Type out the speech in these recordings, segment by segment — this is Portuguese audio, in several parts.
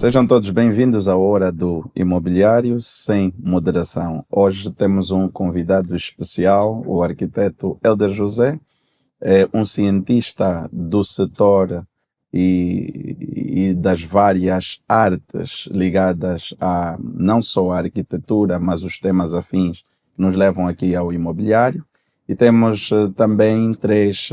Sejam todos bem-vindos à Hora do Imobiliário sem moderação. Hoje temos um convidado especial, o arquiteto Hélder José, um cientista do setor e das várias artes ligadas a não só a arquitetura, mas os temas afins que nos levam aqui ao imobiliário. E temos também três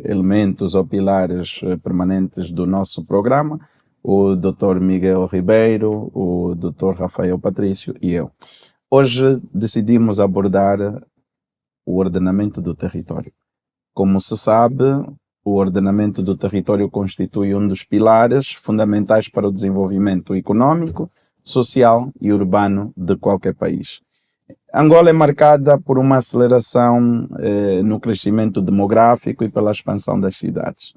elementos ou pilares permanentes do nosso programa: o Dr. Miguel Ribeiro, o Dr. Rafael Patrício e eu. Hoje decidimos abordar o ordenamento do território. Como se sabe, o ordenamento do território constitui um dos pilares fundamentais para o desenvolvimento econômico, social e urbano de qualquer país. Angola é marcada por uma aceleração no crescimento demográfico e pela expansão das cidades.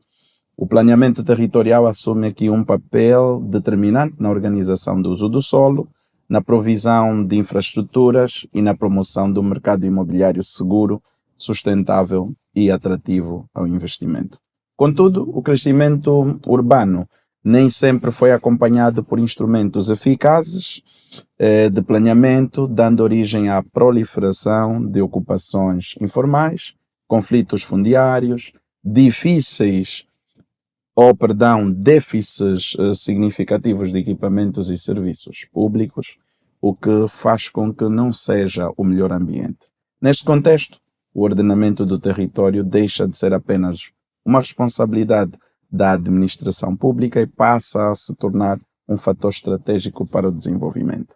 O planeamento territorial assume aqui um papel determinante na organização do uso do solo, na provisão de infraestruturas e na promoção do mercado imobiliário seguro, sustentável e atrativo ao investimento. Contudo, o crescimento urbano nem sempre foi acompanhado por instrumentos eficazes de planeamento, dando origem à proliferação de ocupações informais, conflitos fundiários, déficits significativos de equipamentos e serviços públicos, o que faz com que não seja o melhor ambiente. Neste contexto, o ordenamento do território deixa de ser apenas uma responsabilidade da administração pública e passa a se tornar um fator estratégico para o desenvolvimento.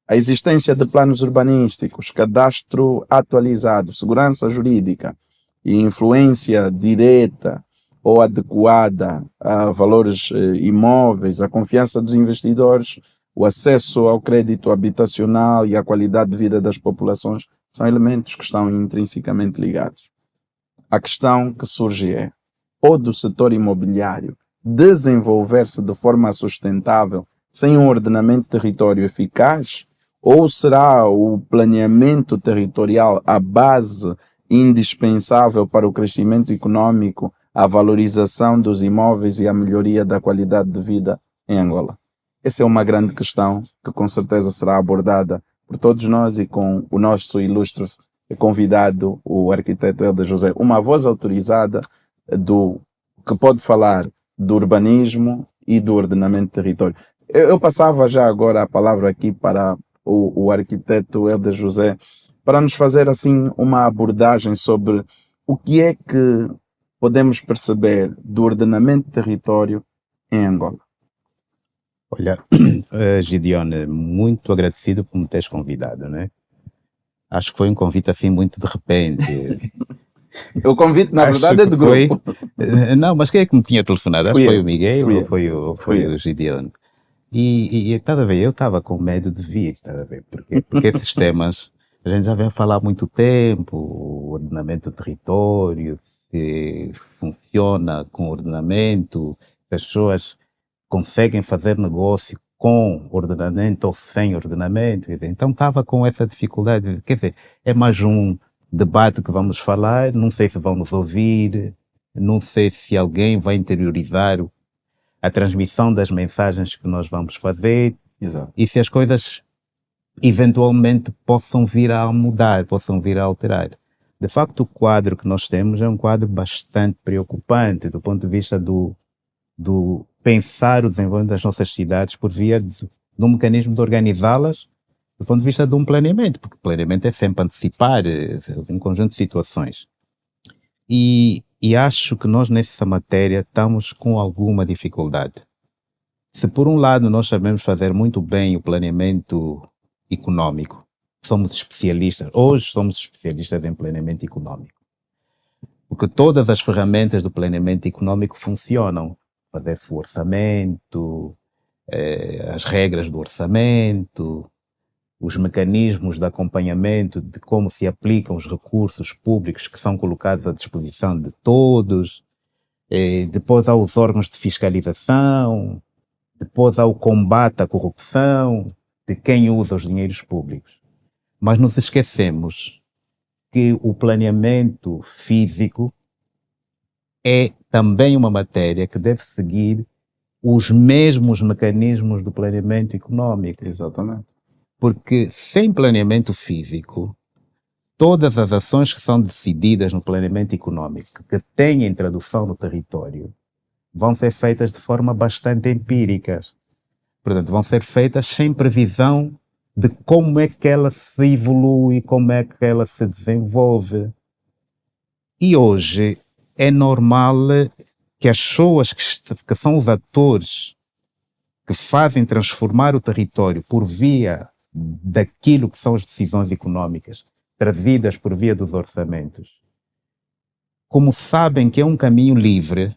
A existência de planos urbanísticos, cadastro atualizado, segurança jurídica e influência direta ou adequada a valores imóveis, a confiança dos investidores, o acesso ao crédito habitacional e a qualidade de vida das populações são elementos que estão intrinsecamente ligados. A questão que surge é: pode o setor imobiliário desenvolver-se de forma sustentável sem um ordenamento território eficaz? Ou será o planeamento territorial a base indispensável para o crescimento econômico, a valorização dos imóveis e a melhoria da qualidade de vida em Angola? Essa é uma grande questão que com certeza será abordada por todos nós e com o nosso ilustre convidado, o arquiteto Hélder José, uma voz autorizada que pode falar do urbanismo e do ordenamento do território. Eu passava já agora a palavra aqui para o arquiteto Hélder José para nos fazer assim uma abordagem sobre o que é que podemos perceber do ordenamento do território em Angola. Olha, Gideone, muito agradecido por me teres convidado, né? Acho que foi um convite assim muito de repente. O convite, na verdade, é do grupo. Não, mas quem é que me tinha telefonado? Acho que foi o Miguel ou foi o Gideone. E estás a ver, eu estava com medo de vir, estás a ver? Porque esses temas a gente já vem a falar há muito tempo, o ordenamento do território, se funciona com ordenamento, se as pessoas conseguem fazer negócio com ordenamento ou sem ordenamento. Então estava com essa dificuldade. Quer dizer, é mais um debate que vamos falar, não sei se vão nos ouvir, não sei se alguém vai interiorizar a transmissão das mensagens que nós vamos fazer. Exato. E se as coisas eventualmente possam vir a mudar, possam vir a alterar. De facto, o quadro que nós temos é um quadro bastante preocupante do ponto de vista do pensar o desenvolvimento das nossas cidades por via de um mecanismo de organizá-las do ponto de vista de um planeamento, porque o planeamento é sempre antecipar um conjunto de situações. E acho que nós nessa matéria estamos com alguma dificuldade. Se por um lado nós sabemos fazer muito bem o planeamento econômico, hoje somos especialistas em planeamento econômico, porque todas as ferramentas do planeamento econômico funcionam. Fazer-se o orçamento, as regras do orçamento, os mecanismos de acompanhamento de como se aplicam os recursos públicos que são colocados à disposição de todos, depois há os órgãos de fiscalização, depois há o combate à corrupção de quem usa os dinheiros públicos. Mas nos esquecemos que o planeamento físico é também uma matéria que deve seguir os mesmos mecanismos do planeamento econômico. Exatamente. Porque sem planeamento físico, todas as ações que são decididas no planeamento econômico, que têm tradução no território, vão ser feitas de forma bastante empírica. Portanto, vão ser feitas sem previsão de como é que ela se evolui, como é que ela se desenvolve. E hoje é normal que as pessoas que são os atores que fazem transformar o território por via daquilo que são as decisões económicas, trazidas por via dos orçamentos, como sabem que é um caminho livre,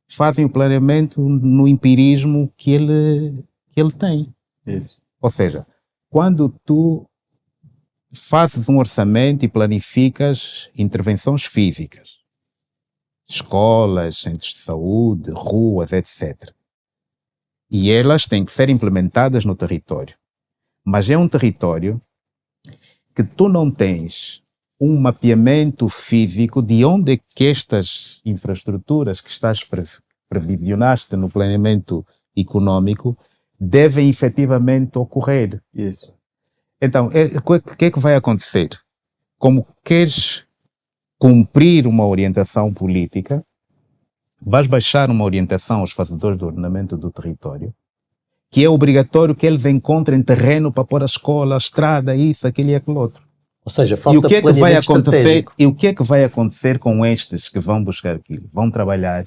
fazem o planeamento no empirismo que ele tem. Isso. Ou seja, quando tu fazes um orçamento e planificas intervenções físicas, escolas, centros de saúde, ruas, etc. E elas têm que ser implementadas no território. Mas é um território que tu não tens um mapeamento físico de onde é que estas infraestruturas que previsionaste no planeamento econômico devem efetivamente ocorrer. Isso. Então, o que é que vai acontecer? Como queres cumprir uma orientação política, vais baixar uma orientação aos fazedores do ordenamento do território, que é obrigatório que eles encontrem terreno para pôr a escola, a estrada, isso, aquilo e aquilo outro. Ou seja, E falta o que é que vai planeamento acontecer? estratégico. E o que é que vai acontecer com estes que vão buscar aquilo? Vão trabalhar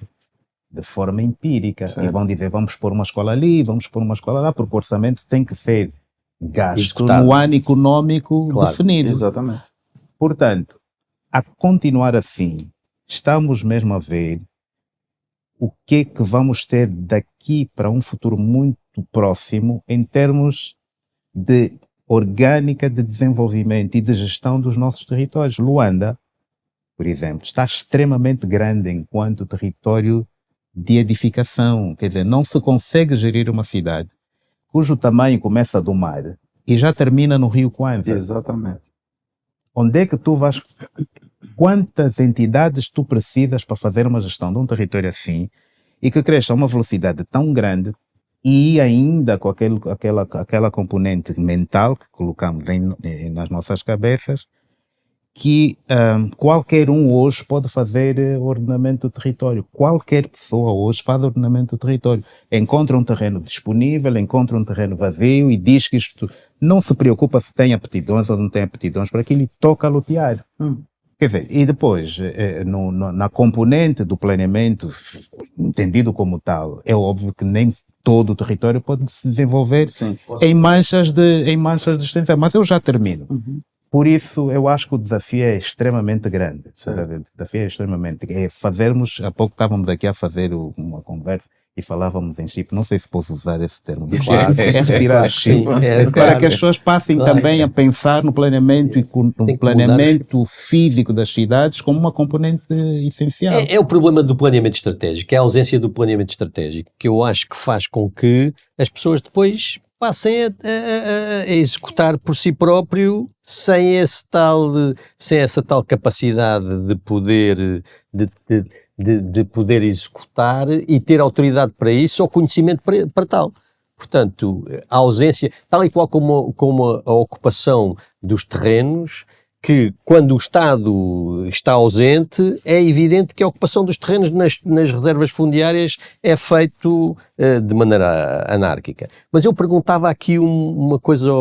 de forma empírica Certo. e vão dizer, vamos pôr uma escola ali, vamos pôr uma escola lá, porque o orçamento tem que ser gasto Executado. no ano econômico Claro. definido. Exatamente. Portanto, a continuar assim, estamos mesmo a ver o que é que vamos ter daqui para um futuro muito próximo em termos de orgânica de desenvolvimento e de gestão dos nossos territórios. Luanda, por exemplo, está extremamente grande enquanto território de edificação. Quer dizer, não se consegue gerir uma cidade cujo tamanho começa do mar e já termina no Rio Kwanza. Exatamente. Onde é que tu vais... Quantas entidades tu precisas para fazer uma gestão de um território assim e que cresça a uma velocidade tão grande e ainda com aquela componente mental que colocamos nas nossas cabeças, que qualquer um hoje pode fazer ordenamento do território. Qualquer pessoa hoje faz ordenamento do território. Encontra um terreno disponível, encontra um terreno vazio e diz que isto não se preocupa se tem aptidões ou não tem aptidões para aquilo e toca a lotear. Quer dizer, e depois, na componente do planeamento, entendido como tal, é óbvio que nem todo o território pode se desenvolver Sim. em manchas de extensão. Mas eu já termino. Por isso, eu acho que o desafio é extremamente grande. Certo. O desafio é extremamente... É fazermos... Há pouco estávamos aqui a fazer uma conversa e falávamos em chip. Não sei se posso usar esse termo. Claro. É retirar chip. Sim, é, Para claro. que as pessoas passem Claro. também a pensar no planeamento e Tem no que planeamento físico das cidades como uma componente essencial. É o problema do planeamento estratégico, é a ausência do planeamento estratégico, que eu acho que faz com que as pessoas depois passem a executar por si próprio sem essa tal capacidade de poder, de poder executar e ter autoridade para isso ou conhecimento para tal. Portanto, a ausência, tal e qual como a ocupação dos terrenos, que quando o Estado está ausente, é evidente que a ocupação dos terrenos nas reservas fundiárias é feito de maneira anárquica. Mas eu perguntava aqui uma coisa,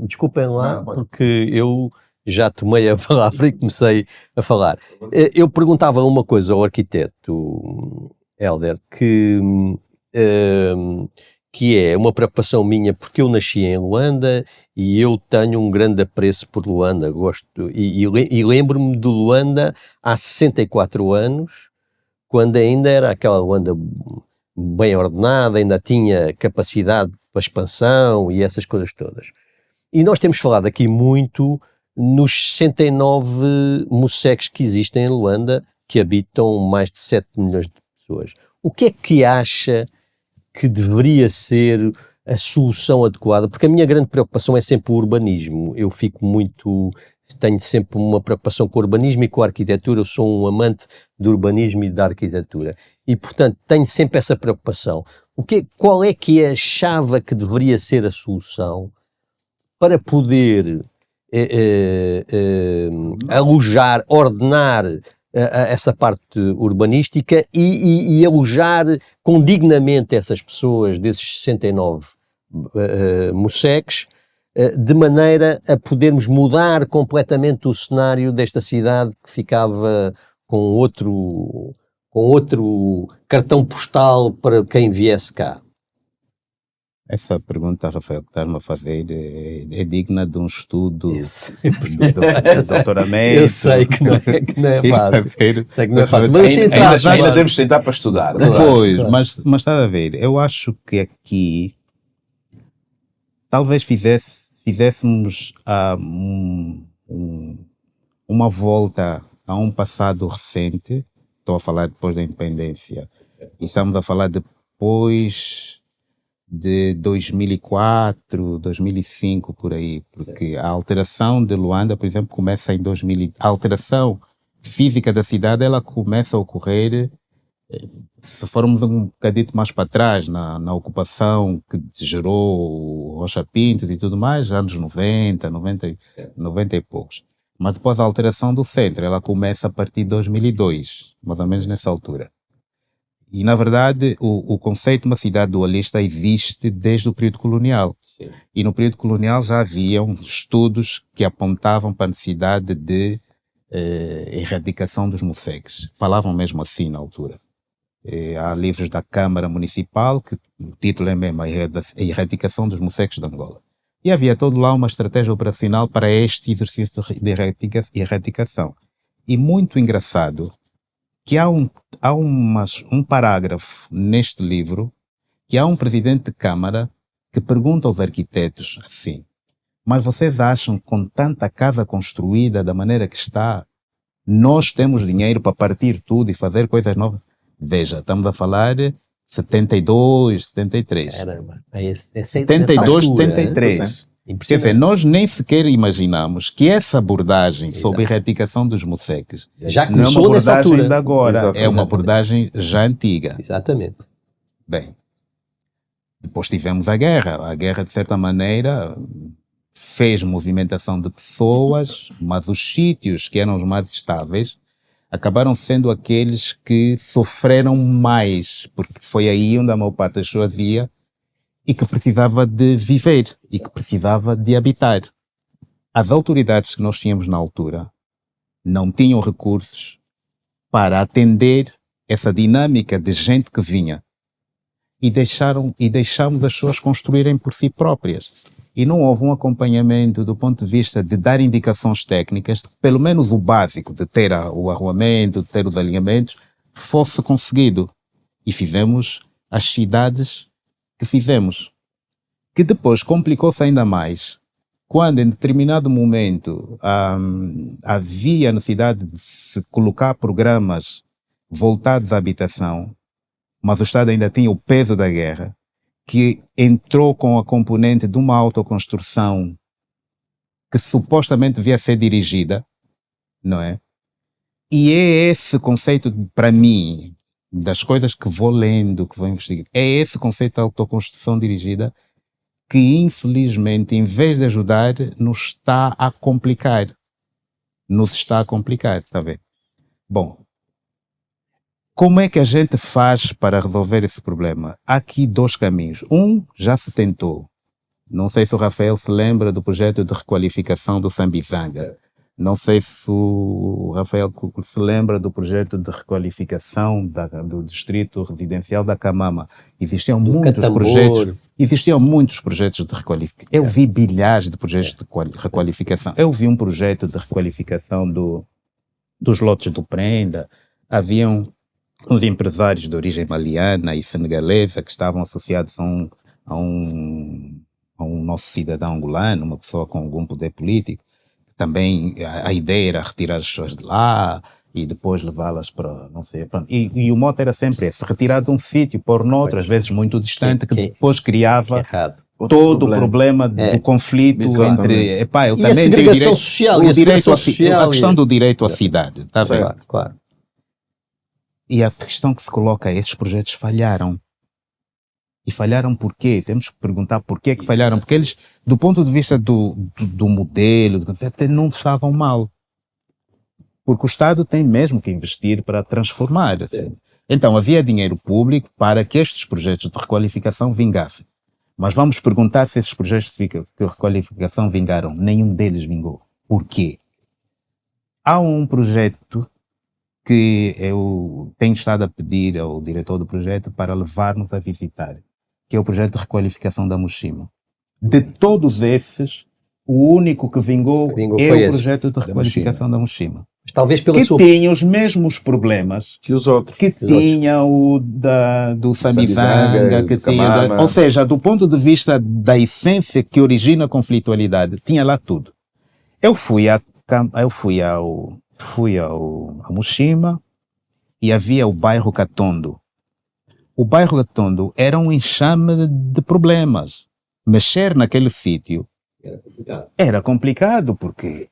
desculpem lá, porque eu já tomei a palavra e comecei a falar. Eu perguntava uma coisa ao arquiteto Hélder, que é uma preocupação minha, porque eu nasci em Luanda e eu tenho um grande apreço por Luanda, gosto, e lembro-me de Luanda há 64 anos, quando ainda era aquela Luanda bem ordenada, ainda tinha capacidade para expansão e essas coisas todas. E nós temos falado aqui muito nos 69 moceques que existem em Luanda, que habitam mais de 7 milhões de pessoas. O que é que acha que deveria ser a solução adequada, porque a minha grande preocupação é sempre o urbanismo. Eu tenho sempre uma preocupação com o urbanismo e com a arquitetura. Eu sou um amante do urbanismo e da arquitetura. E, portanto, tenho sempre essa preocupação. Qual é que é a chave que deveria ser a solução para poder alojar, ordenar essa parte urbanística e alojar condignamente essas pessoas, desses 69 moceques, de maneira a podermos mudar completamente o cenário desta cidade que ficava com outro cartão postal para quem viesse cá. Essa pergunta, Rafael, que estás-me a fazer é digna de um estudo de doutoramento. Eu sei que não é fácil. Sei que não é fácil. Mas ainda temos de tentar para estudar. Depois, claro. Mas estás a ver, eu acho que aqui talvez fizéssemos uma volta a um passado recente. Estou a falar depois da independência. E estamos a falar depois de 2004, 2005, por aí. Porque a alteração de Luanda, por exemplo, começa em 2000. A alteração física da cidade, ela começa a ocorrer, se formos um bocadito mais para trás, na ocupação que gerou Rocha Pintos e tudo mais, anos 90 e poucos. Mas depois a alteração do centro, ela começa a partir de 2002, mais ou menos nessa altura. E, na verdade, o conceito de uma cidade dualista existe desde o período colonial. Sim. E no período colonial já haviam estudos que apontavam para a necessidade de erradicação dos moceques. Falavam mesmo assim na altura. Há livros da Câmara Municipal que o título é mesmo a erradicação dos moceques de Angola. E havia todo lá uma estratégia operacional para este exercício de erradicação. E muito engraçado que há um parágrafo neste livro que há um presidente de Câmara que pergunta aos arquitetos assim: mas vocês acham que com tanta casa construída da maneira que está, nós temos dinheiro para partir tudo e fazer coisas novas? Veja, estamos a falar 72, 73. Caramba. 72, 73. Quer dizer, nós nem sequer imaginamos que essa abordagem sobre a erradicação dos moceques já não é uma abordagem de agora, Exatamente. É uma abordagem já antiga. Exatamente. Bem, depois tivemos a guerra. A guerra, de certa maneira, fez movimentação de pessoas, mas os sítios que eram os mais estáveis acabaram sendo aqueles que sofreram mais, porque foi aí onde a maior parte das pessoas ia e que precisava de viver e que precisava de habitar. As autoridades que nós tínhamos na altura não tinham recursos para atender essa dinâmica de gente que vinha e deixámos as pessoas construírem por si próprias. E não houve um acompanhamento do ponto de vista de dar indicações técnicas, de que pelo menos o básico de ter o arruamento, de ter os alinhamentos, fosse conseguido. E fizemos as cidades que fizemos, que depois complicou-se ainda mais, quando em determinado momento havia necessidade de se colocar programas voltados à habitação, mas o Estado ainda tinha o peso da guerra, que entrou com a componente de uma autoconstrução que supostamente devia ser dirigida, não é? E é esse conceito, para mim, das coisas que vou lendo, que vou investigando, é esse conceito de autoconstrução dirigida que, infelizmente, em vez de ajudar, nos está a complicar. Está vendo? Bom, como é que a gente faz para resolver esse problema? Há aqui dois caminhos. Um já se tentou. Não sei se o Rafael se lembra do projeto de requalificação do Sambizanga. Não sei se o Rafael se lembra do projeto de requalificação do distrito residencial da Camama. Existiam muitos projetos de requalificação. Eu vi bilhares de projetos de requalificação. Eu vi um projeto de requalificação dos lotes do Prenda. Haviam uns empresários de origem maliana e senegalesa que estavam associados a um nosso cidadão angolano, uma pessoa com algum poder político. Também a ideia era retirar as pessoas de lá e depois levá-las para, não sei, pronto. E o mote era sempre esse, retirar de um sítio, pôr noutro, às vezes muito distante, que depois criava Errado. todo o problema do conflito Exatamente. entre, epá, eu E a também tenho segregação direito, social, o e a direito segregação a, social, a questão do direito à cidade, está a ver? Claro, claro. E a questão que se coloca é, esses projetos falharam. E falharam por quê? Temos que perguntar porquê que falharam. Porque eles, do ponto de vista do modelo, até não estavam mal. Porque o Estado tem mesmo que investir para transformar. Então, havia dinheiro público para que estes projetos de requalificação vingassem. Mas vamos perguntar se esses projetos de requalificação vingaram. Nenhum deles vingou. Por quê? Há um projeto que eu tenho estado a pedir ao diretor do projeto para levar-nos a visitar, que é o projeto de requalificação da Mushima. De todos esses, o único que vingou é foi o esse, projeto de requalificação da Mushima. Mas talvez pela Que sua... tinha os mesmos problemas Que os outros. que tinha o do Samizanga, Samizanga, que do tinha, Kamama. ou seja, do ponto de vista da essência que origina a conflitualidade, tinha lá tudo. Eu fui a Mushima e havia o bairro Katondo. O bairro Katondo era um enxame de problemas. Mexer naquele sítio era complicado porque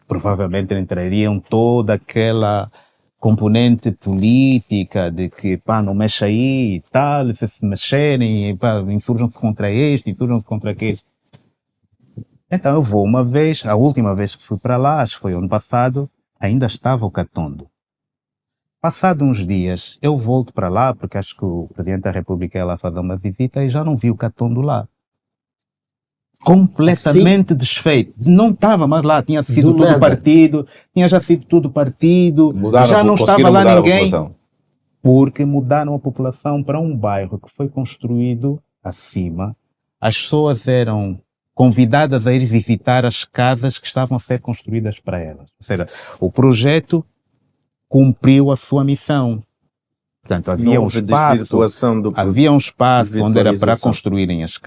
provavelmente entrariam toda aquela componente política de que, pá, não mexe aí e tal, se mexerem, pá, insurjam-se contra este, insurjam-se contra aquele. Então eu vou uma vez, a última vez que fui para lá, acho que foi ano passado, ainda estava o Katondo. Passado uns dias, eu volto para lá, porque acho que o Presidente da República ia lá fazer uma visita e já não vi o Katondo lá. Completamente desfeito. Não estava mais lá, tinha sido Do tudo nada. partido, tinha já sido tudo partido, já não estava conseguiram lá mudar a ninguém, população. porque mudaram a população para um bairro que foi construído acima. As pessoas eram convidadas a ir visitar as casas que estavam a ser construídas para elas. Ou seja, o projeto cumpriu a sua missão. Portanto, havia Não um houve espaço, desvirtuação do havia um espaço onde era para virtualização. construírem as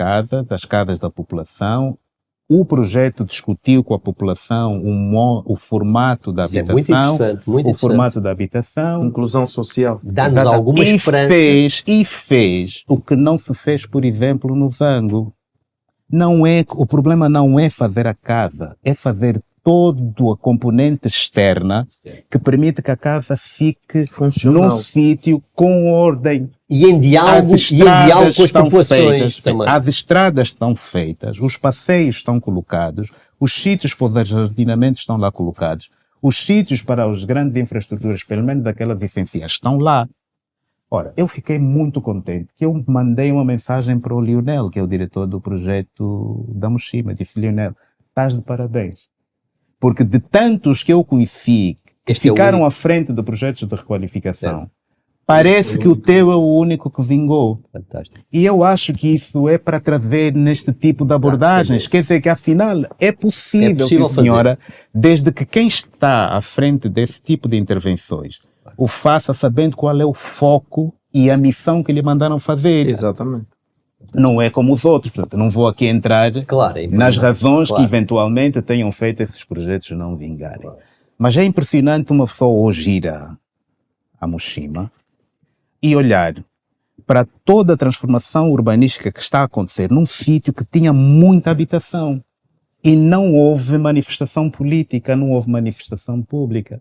casas da população. O projeto discutiu com a população o formato da Isso é muito habitação, interessante, muito o interessante. formato da habitação. Inclusão social. Dá-nos Exato. alguma esperança. E fez o que não se fez, por exemplo, no Zango. O problema não é fazer a casa, é fazer toda a componente externa que permite que a casa fique Funcional. num sítio com ordem. E em diálogo, As e em diálogo estradas com as estão populações feitas, também. as estradas estão feitas, os passeios estão colocados, os sítios para os ajardinamentos estão lá colocados, os sítios para as grandes infraestruturas, pelo menos aquelas essenciais, estão lá. Ora, eu fiquei muito contente que eu mandei uma mensagem para o Lionel, que é o diretor do projeto da Mushima. Disse, Lionel, estás de parabéns. Porque de tantos que eu conheci, que Este é o ficaram único. à frente de projetos de requalificação, parece que o teu é o único que vingou. Fantástico. E eu acho que isso é para trazer neste tipo de abordagens. Quer dizer que, afinal, é possível, possível sim, senhora, desde que quem está à frente desse tipo de intervenções o faça sabendo qual é o foco e a missão que lhe mandaram fazer. Exatamente. Não é como os outros. Portanto, não vou aqui entrar Claro, é nas importante. razões Claro. que eventualmente tenham feito esses projetos não vingarem. Mas é impressionante uma pessoa hoje ir a Mushima e olhar para toda a transformação urbanística que está a acontecer num sítio que tinha muita habitação e não houve manifestação política, não houve manifestação pública.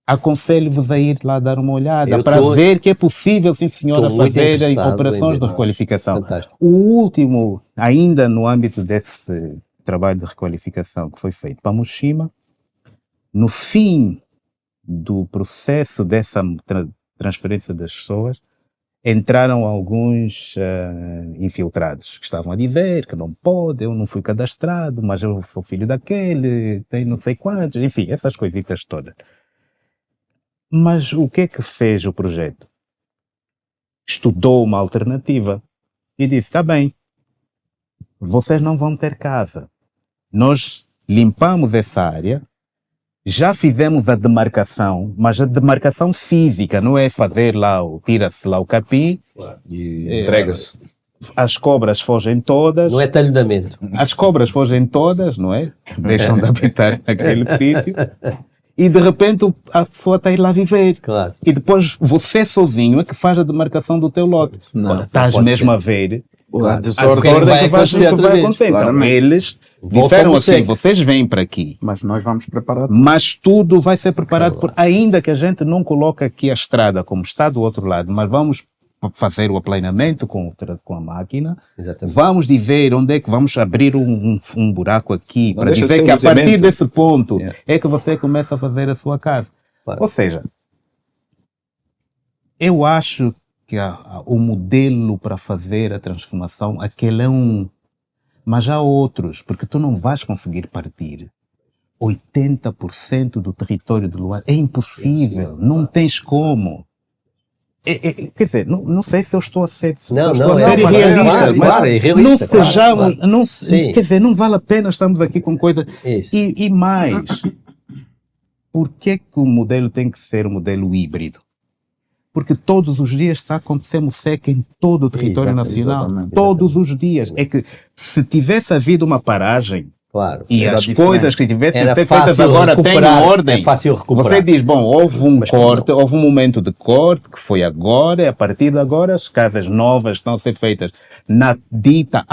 Aconselho-vos a ir lá dar uma olhada Eu para tô- ver que é possível, sim senhora, Estou muito fazer interessado operações em de ver. requalificação. Fantástico. O último, ainda no âmbito desse trabalho de requalificação que foi feito para Mushima, no fim do processo dessa transferência das pessoas, entraram alguns infiltrados que estavam a dizer que não pode, eu não fui cadastrado, mas eu sou filho daquele, tem não sei quantos, enfim, essas coisitas todas. Mas o que é que fez o projeto? Estudou uma alternativa e disse, está bem, vocês não vão ter casa. Nós limpamos essa área, já fizemos a demarcação, mas a demarcação física, não é fazer lá, tira-se lá o capim, E entrega-se. as cobras fogem todas, Não é talhamento. as cobras fogem todas, não é? Deixam de habitar naquele sítio. e de repente a pessoa está a ir lá viver. Claro. E depois você sozinho é que faz a demarcação do teu lote. Não, Ora, estás pode mesmo ser. a ver A a desordem desordem vai que vai acontecer outra vez. acontecer. Então, Claramente. eles Volta disseram ao assim, seco. vocês vêm para aqui, Mas nós vamos preparar. mas tudo vai ser preparado, Claro. ainda que a gente não coloque aqui a estrada como está do outro lado, mas vamos fazer o aplainamento com a máquina, Exatamente. vamos dizer onde é que vamos abrir um buraco aqui, Não para deixa de dizer ser que a partir loteamento. desse ponto Yeah. é que você começa a fazer a sua casa. Claro. Ou seja, eu acho que o modelo para fazer a transformação, aquele é um. Mas há outros, porque tu não vais conseguir partir 80% do território de Luanda. É impossível, não tens como. Quer dizer, não sei se eu estou a ser, Não, estou a é, ser mas irrealista, claro, mas claro, é irrealista, não claro, sejamos, claro. não, Sim. quer dizer, não vale a pena estarmos aqui com coisa. Isso. E mais, por que que o modelo tem que ser um modelo híbrido? Porque todos os dias está acontecendo seca em todo o território nacional. Exatamente. Todos os dias. É que se tivesse havido uma paragem Claro. e Era as diferente. coisas que tivessem Era sido feitas fácil agora têm recuperar. ordem. É fácil recuperar. Você diz, bom, houve um Mas corte, houve um momento de corte que foi agora, e a partir de agora as casas novas estão a ser feitas na dita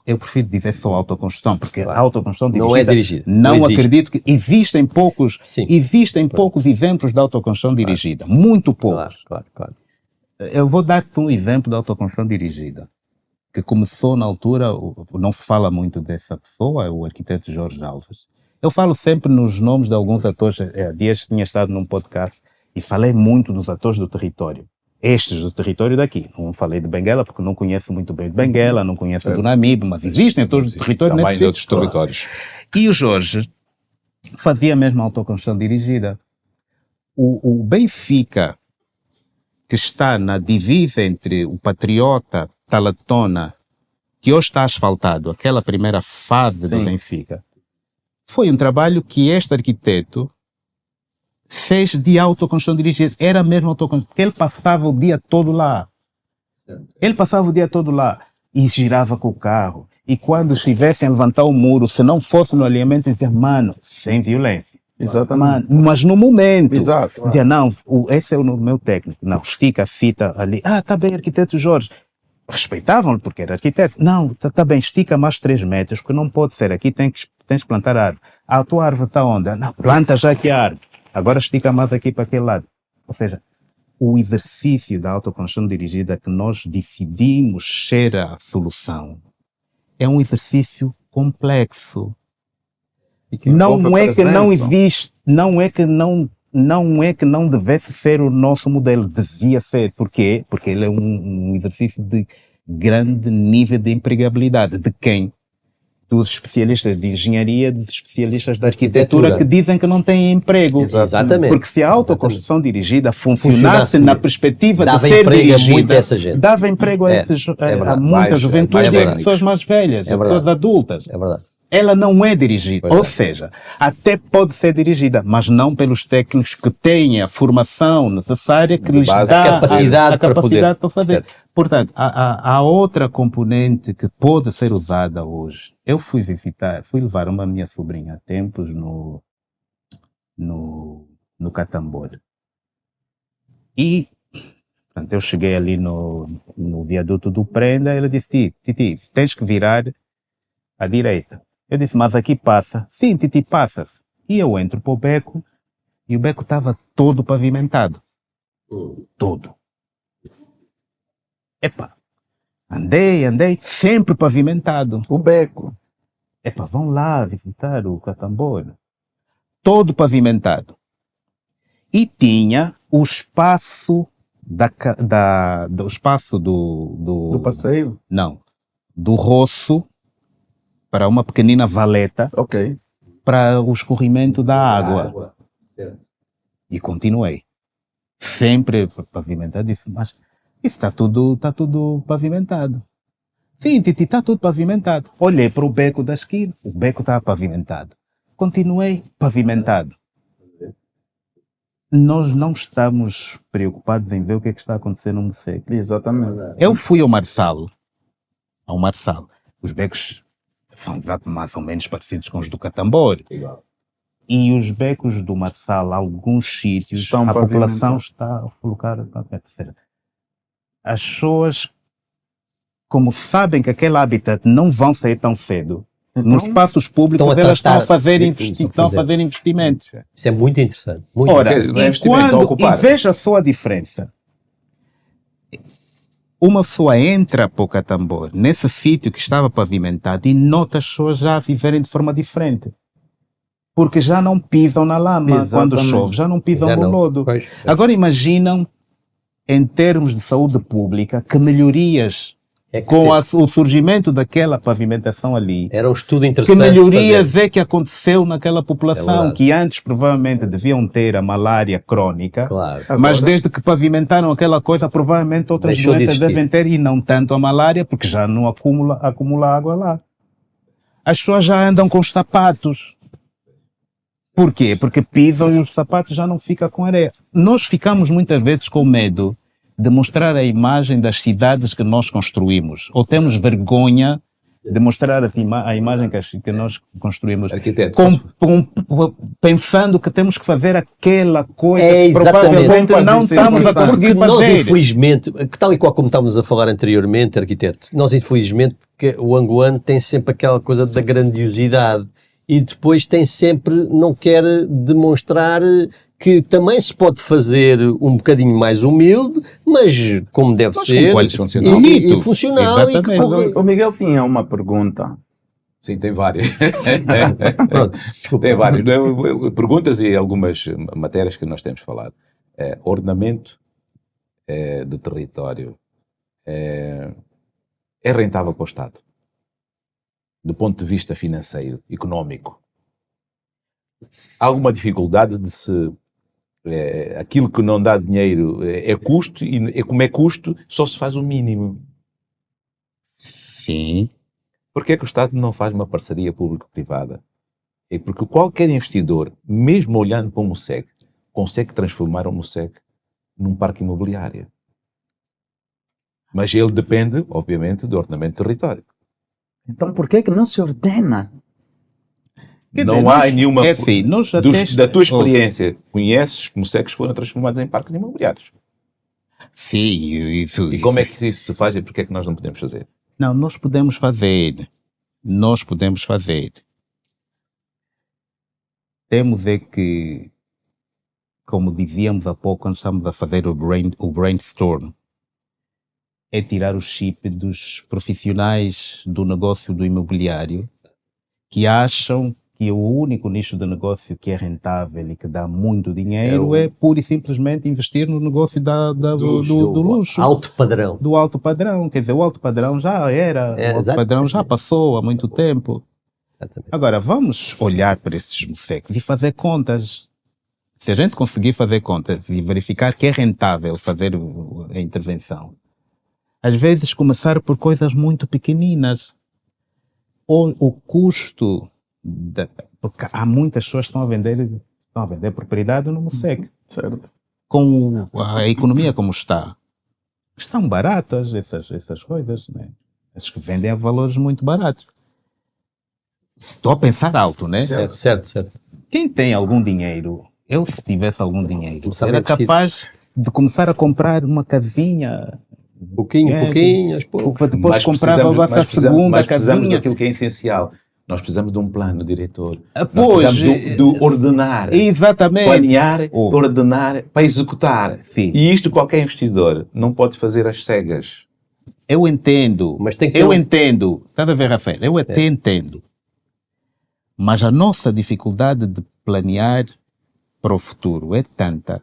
eu prefiro dizer só autoconstrução, porque Claro. a autoconstrução Não é dirigida. não Não existe. acredito que existem poucos exemplos de autoconstrução dirigida, muito poucos. Claro. Eu vou dar-te um exemplo de autoconstrução dirigida, que começou na altura, não se fala muito dessa pessoa, é o arquiteto Jorge Alves. Eu falo sempre nos nomes de alguns atores, há dias tinha estado num podcast e falei muito dos atores do território. Estes do território daqui. Não falei de Benguela, porque não conheço muito bem de Benguela, não conheço do Namibe, mas existem atores do território Também nesse de outros sítio. territórios. E o Jorge fazia mesmo autoconstrução dirigida. O Benfica, que está na divisa entre o Patriota, Talatona, que hoje está asfaltado, aquela primeira fase do Sim. Benfica, foi um trabalho que este arquiteto fez de autoconstrução dirigida. Era mesmo autoconstrução, porque ele passava o dia todo lá. Ele passava o dia todo lá e girava com o carro. E quando estivessem a levantar o muro, se não fosse no alinhamento, dizia, mano, sem violência. Exatamente. Mano, mas no momento, Exato. dizia, não, esse é o meu técnico. Não, estica a fita ali. Ah, tá bem, arquiteto Jorge. Respeitavam-lhe porque era arquiteto. Não, tá bem, estica mais 3 metros, porque não pode ser. Aqui tens que plantar a árvore. Ah, a tua árvore está onde? Não, planta já aqui a árvore. Agora estica mais aqui para aquele lado. Ou seja, o exercício da autoconstrução dirigida que nós decidimos ser a solução é um exercício complexo. E que Não envolve é que não presença. existe, não é que não devesse ser o nosso modelo, devia ser. Por quê? Porque ele é um exercício de grande nível de empregabilidade. De quem? Dos especialistas de engenharia, dos especialistas da arquitetura que dizem que não têm emprego. Exatamente. Porque se a autoconstrução dirigida funcionasse Funcionasse, na perspectiva de dava ser emprego a muita dirigida, essa gente. dava emprego a, É, esses, é a verdade. muita Mais juventude e a técnicos. pessoas mais velhas, É a pessoas verdade. adultas. É verdade. Ela não é dirigida. Pois Ou é. seja, até pode ser dirigida, mas não pelos técnicos que têm a formação necessária que lhes base, dá a capacidade para capacidade poder. para fazer. Certo. Portanto, há outra componente que pode ser usada hoje. Eu fui levar uma minha sobrinha há tempos no Catambor. E portanto, eu cheguei ali no viaduto do Prenda e ela disse, Titi, tens que virar à direita. Eu disse, mas aqui passa. Sim, Titi, passa-se. E eu entro para o beco e o beco estava todo pavimentado. Todo. Epa, andei, sempre pavimentado. O beco. Epa, vão lá visitar o Catambor. Todo pavimentado. E tinha o espaço do espaço Do passeio. Não. Do roço para uma pequenina valeta Ok. para o escorrimento da água. E continuei. Sempre pavimentado. Disse, mas isso está tudo pavimentado. Sim, Titi, está tudo pavimentado. Olhei para o beco da esquina. O beco estava pavimentado. Continuei pavimentado. Nós não estamos preocupados em ver o que é que está acontecendo no seco. Exatamente. Eu fui ao Marçal. Os becos são mais ou menos parecidos com os do Catambor. E os becos do Marçal, alguns sítios, Estão a população pavimentados. está a colocar. As pessoas, como sabem que aquele habitat não vão sair tão cedo, nos espaços públicos Estão a elas estão a tratar- fazer, estão a fazer. investimentos. Isso é muito interessante. Muito Ora, interessante. Não é e, investimento, estão a ocupar. veja só a diferença. Uma pessoa entra para o Catambor, nesse sítio que estava pavimentado, e nota as pessoas já a viverem de forma diferente. Porque já não pisam na lama quando Exatamente. chove, já não pisam Já no não. lodo. Pois. Agora imaginam, em termos de saúde pública, que melhorias É que com o surgimento daquela pavimentação ali. era um estudo Que interessante. de melhorias fazer. é que aconteceu naquela É população, verdade. que antes provavelmente deviam ter a malária crónica, Claro. mas Agora- desde que pavimentaram aquela coisa, provavelmente outras Deixou de doenças existir. devem ter, e não tanto a malária, porque já não acumula água lá. As pessoas já andam com os sapatos. Por quê? Porque pisam e os sapatos já não ficam com areia. Nós ficamos muitas vezes com medo de mostrar a imagem das cidades que nós construímos, ou temos vergonha de mostrar a imagem que nós construímos, Arquiteto, pensando que temos que fazer aquela coisa É, que provavelmente exatamente. não estamos a Porque conseguir nós, fazer. infelizmente, que tal e qual como estávamos a falar anteriormente, arquiteto, nós, infelizmente, que o angolano tem sempre aquela coisa da grandiosidade e depois tem sempre, não quer demonstrar que também se pode fazer um bocadinho mais humilde, mas como deve Mas ser. com qualidade funcional. E funcional. E que, Exatamente. Mas o Miguel tinha uma pergunta. Sim, tem várias. pronto, desculpa. Tem várias. Perguntas e algumas matérias que nós temos falado. Ordenamento do território é rentável para o Estado? Do ponto de vista financeiro, económico? Há alguma dificuldade de se... aquilo que não dá dinheiro é custo, e como é custo, só se faz o mínimo. Sim. Porquê é que o Estado não faz uma parceria público-privada? É porque qualquer investidor, mesmo olhando para o MOSEC, consegue transformar o MOSEC num parque imobiliário. Mas ele depende, obviamente, do ordenamento do território. Então por que não se ordena? Quer Não dizer, há nós- nenhuma... é assim, nós até da tua experiência, conheces MOSECs que foram transformados em parques imobiliários. Sim, isso. E como é que isso se faz e porquê é que nós não podemos fazer? Não, nós podemos fazer. Nós podemos fazer. Temos é que, como dizíamos há pouco, quando estamos a fazer o brainstorm, é tirar o chip dos profissionais do negócio do imobiliário que acham que o único nicho de negócio que é rentável e que dá muito dinheiro é pura e simplesmente investir no negócio do luxo. Alto padrão. Do alto padrão. Quer dizer, o alto padrão já era, o alto exato. padrão já passou há muito tempo. Exatamente. Agora, vamos olhar para esses MOSECs e fazer contas. Se a gente conseguir fazer contas e verificar que é rentável fazer a intervenção, às vezes começar por coisas muito pequeninas. O custo, porque há muitas pessoas que estão a vender propriedade no MOSEC. Certo. Com a economia como está, estão baratas essas coisas, né? As que vendem a valores muito baratos. Estou a pensar alto, né? Certo. Quem tem algum dinheiro, eu se tivesse algum dinheiro, Começava a era investir. capaz de começar a comprar uma casinha, Pouquinho, aos poucos. para depois Mas comprava a vossa precisamos segunda precisamos casinha. daquilo que é essencial. Nós precisamos de um plano diretor. Nós Pois, precisamos de ordenar. exatamente. Planear, Oh. ordenar, para executar. Sim. E isto qualquer investidor não pode fazer às cegas. Eu entendo. Mas tem que ter Eu um- entendo. Estás a ver, Rafael? Eu até entendo. Mas a nossa dificuldade de planear para o futuro é tanta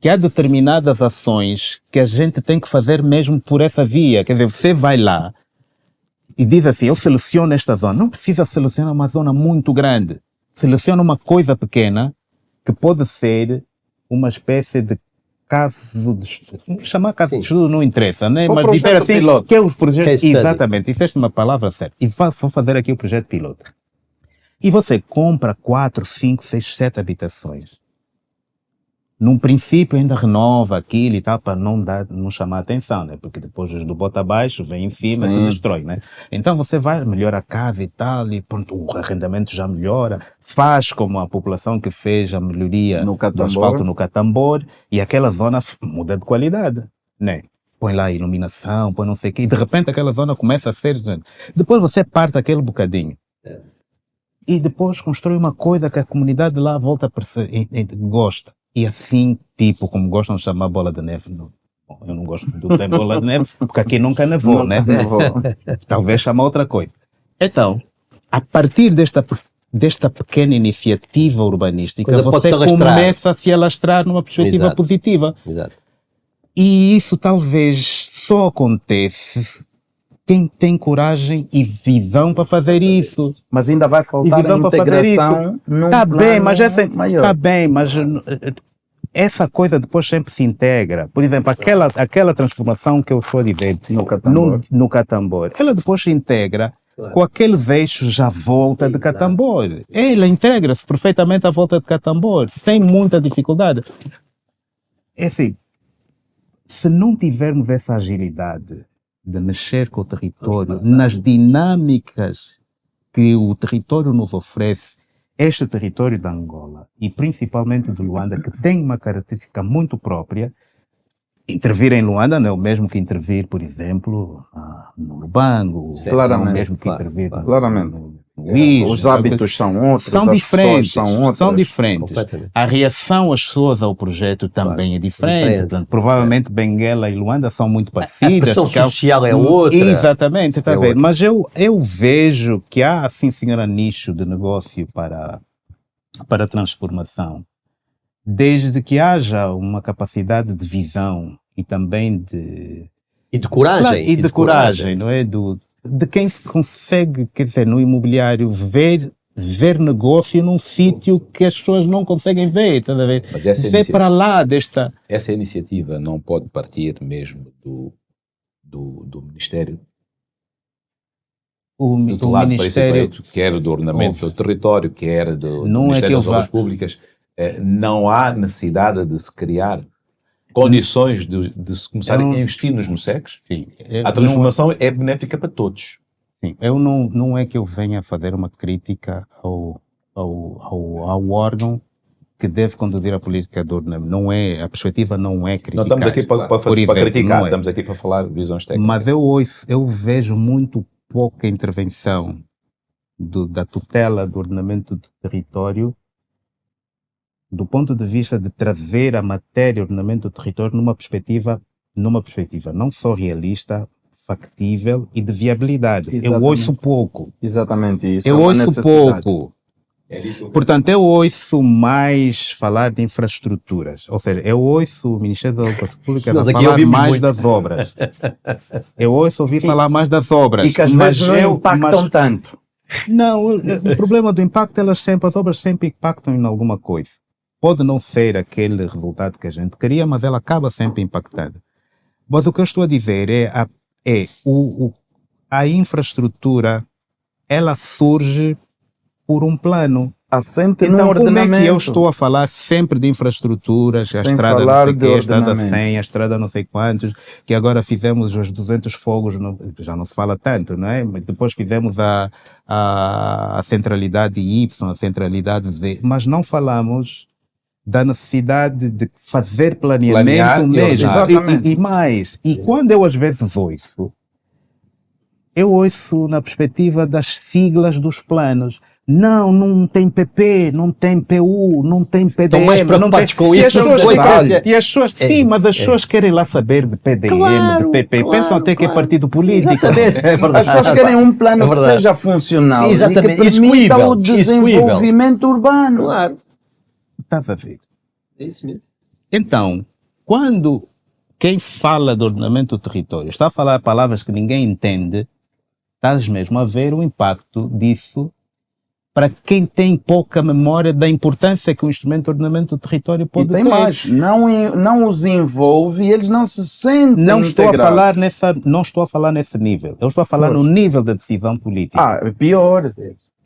que há determinadas ações que a gente tem que fazer mesmo por essa via. Quer dizer, você vai lá e diz assim, eu seleciono esta zona. Não precisa selecionar uma zona muito grande. Seleciona uma coisa pequena que pode ser uma espécie de caso de estudo. Chamar caso Sim. de estudo não interessa, né? O Mas dizer projeto assim, piloto. que é os projetos... Case study. Exatamente, disseste uma palavra certa. E vou fazer aqui o projeto piloto. E você compra 4, 5, 6, 7 habitações. num princípio ainda renova aquilo e tal, para não chamar a atenção, né? Porque depois os do bota abaixo vêm em cima e destrói, né? Então você vai, melhora a casa e tal, e pronto, o arrendamento já melhora, faz como a população que fez a melhoria No do Catambor. asfalto no Catambor, e aquela zona muda de qualidade, né? Põe lá iluminação, põe não sei o quê, e de repente aquela zona começa a ser... Depois você parte aquele bocadinho. E depois constrói uma coisa que a comunidade lá volta a gosta. E assim, tipo, como gostam de chamar bola de neve. Bom, eu não gosto do termo bola de neve, porque aqui nunca nevou, né? Talvez chamar outra coisa. Então, a partir desta pequena iniciativa urbanística, Coisa pode você se alastrar. começa a se alastrar numa perspectiva Exato. positiva. Exato. E isso talvez só acontece quem tem coragem e visão para fazer isso. Mas ainda vai faltar a visão para fazer integração num Está bem, plano maior. tá bem, mas essa coisa depois sempre se integra. Por exemplo, aquela transformação que eu estou a dizer No Catambor. no Catambor, ela depois se integra com aqueles eixos à volta de Catambor. Ela integra-se perfeitamente à volta de Catambor, sem muita dificuldade. É assim, se não tivermos essa agilidade de mexer com o território, nas dinâmicas que o território nos oferece, este território da Angola e principalmente de Luanda, que tem uma característica muito própria, intervir em Luanda não é o mesmo que intervir, por exemplo, no Lubango, Sim, não é o claramente, mesmo que claro, intervir claro. Claramente. no Luís, Os hábitos são outros, são as diferentes, pessoas são outras. são diferentes. Completamente. A reação às pessoas ao projeto também é diferente. diferente. Portanto, provavelmente Benguela e Luanda são muito A parecidas. pressão porque há- social é outra. Exatamente, está É a ver? outra. Mas eu vejo que há, sim senhora, nicho de negócio para a transformação. Desde que haja uma capacidade de visão e também de... E de coragem. e de coragem, não é? De quem se consegue, quer dizer, no imobiliário, ver negócio num sítio que as pessoas não conseguem ver, estás a ver? Mas essa Ver iniciativa, para lá desta... essa iniciativa não pode partir mesmo do Ministério, O do lado para esse Ministério... efeito, quer do ordenamento do território, quer do Não é Ministério que das eu Obras vá- Públicas. Não há necessidade de se criar condições de se começar a investir nos MUSECs. Sim, A transformação é benéfica para todos. Sim, eu não é que eu venha fazer uma crítica ao órgão que deve conduzir a política do ordenamento. Não é, a perspectiva não é criticar. Não estamos aqui para Por exemplo, criticar, não é. estamos aqui para falar visões técnicas. Mas eu vejo muito pouca intervenção da tutela do ordenamento do território do ponto de vista de trazer a matéria ordenamento do território numa perspectiva não só realista, factível e de viabilidade. Eu Exatamente. ouço pouco. Exatamente isso. Eu é uma ouço necessidade. pouco. Portanto, eu ouço mais falar de infraestruturas. Ou seja, eu ouço o Ministério das Obras Públicas Nós a aqui falar ouvimos mais muito. das obras. Eu ouço ouvir falar mais das obras. E que às mas vezes não impactam tanto. Não, o problema do impacto, as obras sempre impactam em alguma coisa. Pode não ser aquele resultado que a gente queria, mas ela acaba sempre impactando. Mas o que eu estou a dizer a infraestrutura, ela surge por um plano. Assente no Então, como é ordenamento. que eu estou a falar sempre de infraestruturas, a Sem estrada não falar sei de quê, a estrada ordenamento. 100, a estrada não sei quantos, que agora fizemos os 200 fogos, já não se fala tanto, não é? Mas depois fizemos a centralidade Y, a centralidade Z, mas não falamos da necessidade de fazer Planear planeamento e mesmo. ordenar. Exatamente. E mais. E quando eu às vezes ouço, eu ouço na perspectiva das siglas dos planos. Não tem PP, não tem PU, não tem PDM. Estão mais preocupados não tem... com E isso as do que pessoas, com a claro, essência. e as pessoas, sim, mas as pessoas querem lá saber de PDM, Claro, de PP. claro, Pensam até que é claro. partido político. Exatamente. É verdade. As pessoas querem um plano É que verdade. seja funcional Exatamente. e que permita Execuível. o desenvolvimento urbano. Claro. Estás a ver? É isso mesmo. Então, quando quem fala do ordenamento do território está a falar palavras que ninguém entende, estás mesmo a ver o impacto disso para quem tem pouca memória da importância que o instrumento de ordenamento do território E pode tem ter. mais, não os envolve e eles não se sentem Não estou integrados. a falar nesse nível. Eu estou a falar Pois. no nível da decisão política. É pior.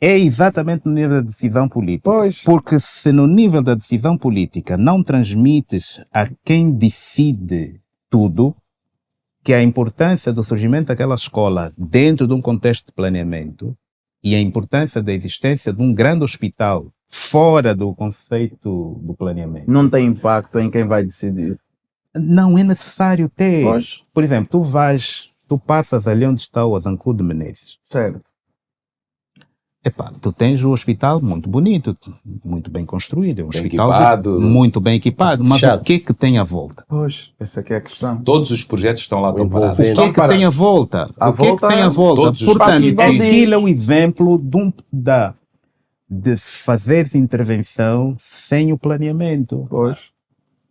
é exatamente no nível da decisão política. Pois. Porque se no nível da decisão política não transmites a quem decide tudo, que a importância do surgimento daquela escola dentro de um contexto de planeamento e a importância da existência de um grande hospital fora do conceito do planeamento, Não tem impacto em quem vai decidir. não é necessário ter. Pois. Por exemplo, tu passas ali onde está o Azancu de Menezes. Certo. Epá, tu tens o hospital muito bonito, muito bem construído, é um Bem hospital equipado. muito bem equipado, mas Fechado. o que é que tem à volta? Pois, essa aqui é a questão. Todos os projetos estão lá, estão Envolvendo. parados. O que é que Para. tem à volta? À O que é que volta, tem à volta? todos os Portanto, espaços baldios. aquilo é o exemplo de fazer intervenção sem o planeamento. Pois.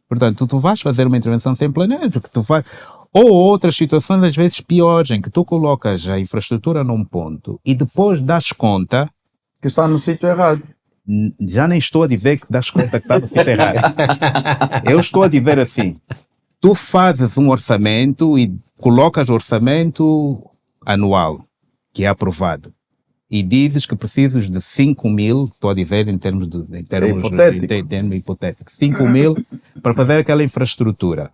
Portanto, tu vais fazer uma intervenção sem planeamento, porque tu vai... Ou outras situações, às vezes piores, em que tu colocas a infraestrutura num ponto e depois das conta, Que está no sítio errado. já nem estou a dizer que das conta que está no sítio errado. Eu estou a dizer assim, tu fazes um orçamento e colocas o orçamento anual, que é aprovado, e dizes que precisas de 5.000, estou a dizer em termos hipotéticos, 5.000 para fazer aquela infraestrutura.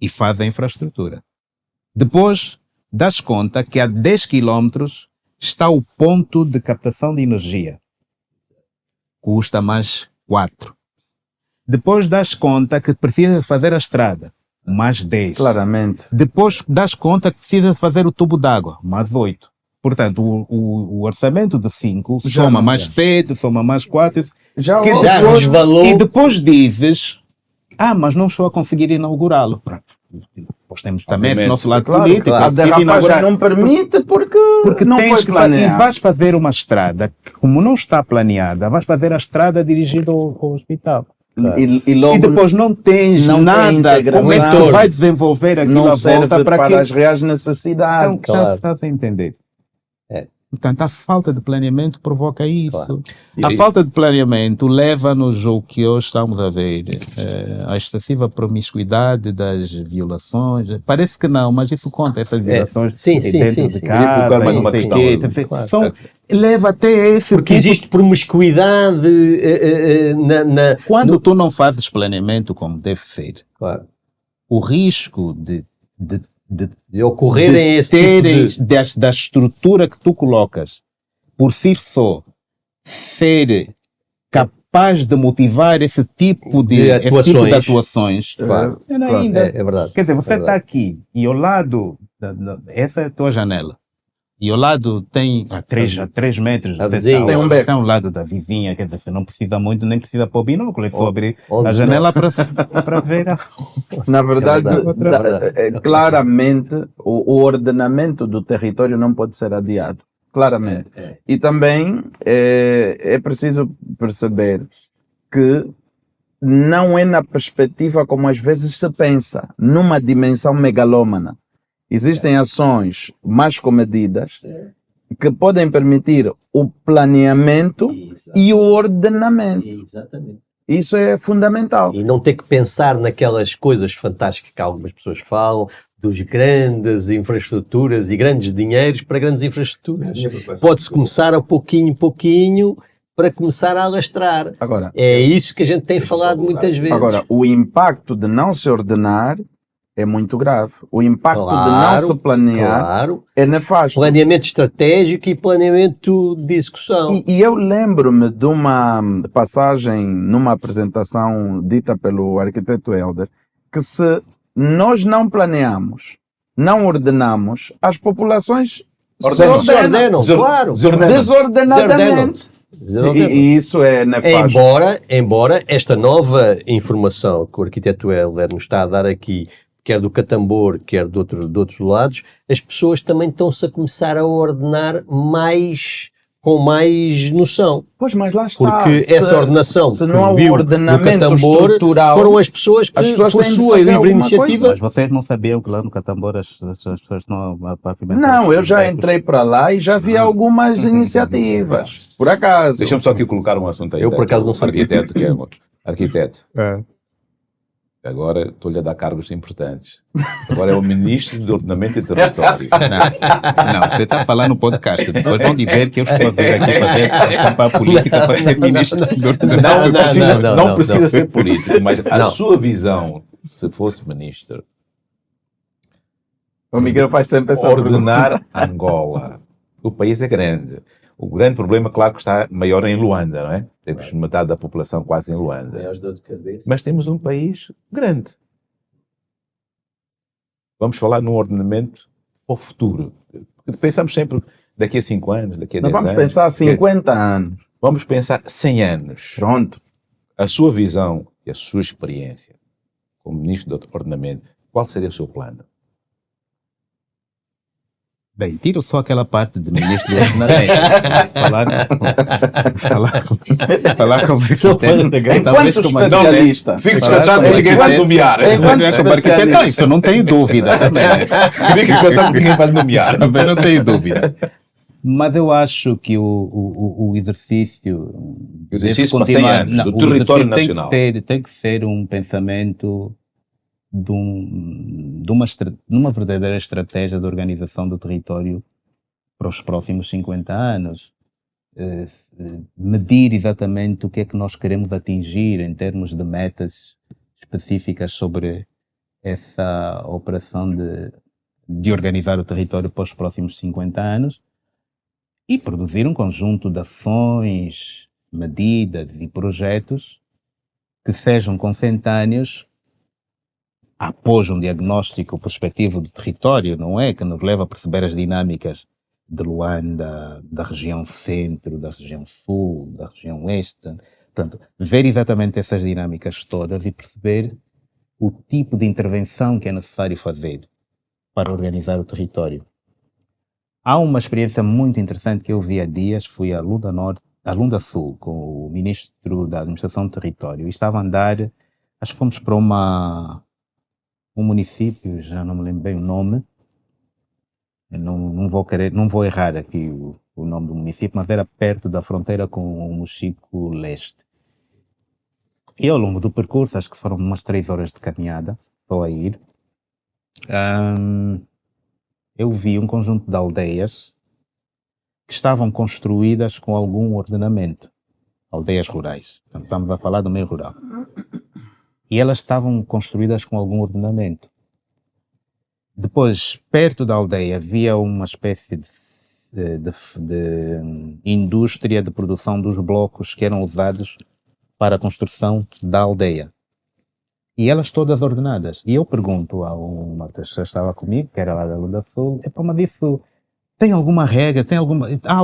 E faz a infraestrutura. Depois, das conta que a 10 quilómetros está o ponto de captação de energia. Custa mais 4. Depois das conta que precisas fazer a estrada. Mais 10. Claramente. Depois das conta que precisas fazer o tubo d'água. Mais 8. Portanto, o orçamento de 5 Já soma não mais dá. 7, soma mais 4. Já Que houve Já outro- resvalou. E depois dizes, mas não estou a conseguir inaugurá-lo. Pronto. Depois temos também esse Obviamente. nosso lado Claro, político. claro. A é preciso derrapagem inaugurar. não permite porque não tens foi que e planeado. vais fazer uma estrada que, como não está planeada, vais fazer a estrada dirigida ao hospital. E logo E depois não tens não tem nada. integração. Como é que tu vai desenvolver aquilo não à serve volta para, para as reais necessidades. Então, Claro. estás a entender? É. Portanto, a falta de planeamento provoca isso. E- A falta de planeamento leva-nos ao que hoje estamos a ver, a excessiva promiscuidade das violações. Parece que não, mas isso conta, essas violações Sim, dentro sim, sim, de sim. casa. Queria colocar mais e uma não sei questão. quê, Claro. leva até a esse Porque tipo. existe promiscuidade na... Quando tu não fazes planeamento como deve ser, Claro. o risco de De ocorrerem esse tipo terem de... da estrutura que tu colocas por si só ser capaz de motivar esse tipo de atuações. Claro. Ainda. É verdade. Quer dizer, você É está verdade. aqui e ao lado, essa é a tua janela. E ao lado tem a 3 metros, A você vizinha. está Tem um beco. ao lado da vizinha, quer dizer, você não precisa muito, nem precisa pôr binóculo, é só abrir Onde a não. janela para ver. Na verdade, É verdade. claramente, o ordenamento do território não pode ser adiado. Claramente. E também é preciso perceber que não é na perspectiva como às vezes se pensa, numa dimensão megalómana. Existem ações mais comedidas que podem permitir o planeamento e o ordenamento. Exatamente. Isso é fundamental. E não ter que pensar naquelas coisas fantásticas que algumas pessoas falam, dos grandes infraestruturas e grandes dinheiros para grandes infraestruturas. Pode-se começar a pouquinho, para começar a alastrar. Agora, É isso que a gente tem falado muitas vezes. Agora, o impacto de não se ordenar é muito grave. O impacto de não se planear Claro, é nefasto. planeamento estratégico e planeamento de execução. E eu lembro-me de uma passagem numa apresentação dita pelo arquiteto Helder, que se nós não planeamos, não ordenamos, as populações se ordenam Claro. desordenadamente. E isso é nefasto. Embora esta nova informação que o arquiteto Helder nos está a dar aqui, quer do Catambor, quer de outros lados, as pessoas também estão-se a começar a ordenar com mais noção. Pois, mas lá está. Porque essa ordenação se que não há um viu no ordenamento Catambor estrutural, foram as pessoas que, as pessoas por têm de sua fazer livre alguma iniciativa... Mas vocês não sabiam que lá no Catambor as pessoas estão a pavimentar? Não, eu já entrei para lá e já vi algumas iniciativas. Por acaso. Deixa-me só aqui colocar um assunto aí. Eu, por acaso, não sabia. Arquiteto, que é arquiteto. Agora estou-lhe a dar cargos importantes. Agora é o Ministro do Ordenamento e Território. Não, você está falando no podcast. Depois vão dizer que eu estou a vir aqui para ver campanha política para ser ministro do ordenamento. Não precisa ser político, mas a sua visão, se fosse ministro, O Miguel faz sempre essa ordenar Angola. O país é grande. O grande problema, claro, que está maior em Luanda, não é? Temos metade da população quase em Luanda. Mas temos um país grande. Vamos falar num ordenamento para o futuro. Pensamos sempre daqui a 5 anos, daqui a 10 Nós anos. vamos pensar 50 anos. Vamos pensar 100 anos. Pronto. A sua visão e a sua experiência como Ministro do Ordenamento, qual seria o seu plano? Bem, tiro só aquela parte de ministro do ordenamento. falar como Enquanto especialista. Fique descansado que ninguém vai nomear. Enquanto especialista. Isso não tenho dúvida também. Fique descansado que ninguém vai nomear. Também não tenho dúvida. Mas eu acho que o exercício... O exercício para 100 anos, do território nacional. Tem que ser um pensamento de uma verdadeira estratégia de organização do território para os próximos 50 anos. Medir exatamente o que é que nós queremos atingir em termos de metas específicas sobre essa operação de organizar o território para os próximos 50 anos e produzir um conjunto de ações, medidas e projetos que sejam consentâneos após um diagnóstico prospectivo do território, não é? Que nos leva a perceber as dinâmicas de Luanda, da região centro, da região sul, da região oeste. Portanto, ver exatamente essas dinâmicas todas e perceber o tipo de intervenção que é necessário fazer para organizar o território. Há uma experiência muito interessante que eu vi há dias, fui a Lunda Sul, com o Ministro da Administração do Território, e estava a andar, acho que fomos para um município, já não me lembro bem o nome, não vou errar aqui o nome do município, mas era perto da fronteira com o Mochico Leste. E ao longo do percurso, acho que foram umas 3 horas de caminhada, só a ir, eu vi um conjunto de aldeias que estavam construídas com algum ordenamento, aldeias rurais. Portanto, estamos a falar do meio rural. E elas estavam construídas com algum ordenamento. Depois, perto da aldeia, havia uma espécie de indústria de produção dos blocos que eram usados para a construção da aldeia. E elas todas ordenadas. E eu pergunto a uma das pessoas que estava comigo, que era lá da Lunda Sul, mas isso tem alguma regra, há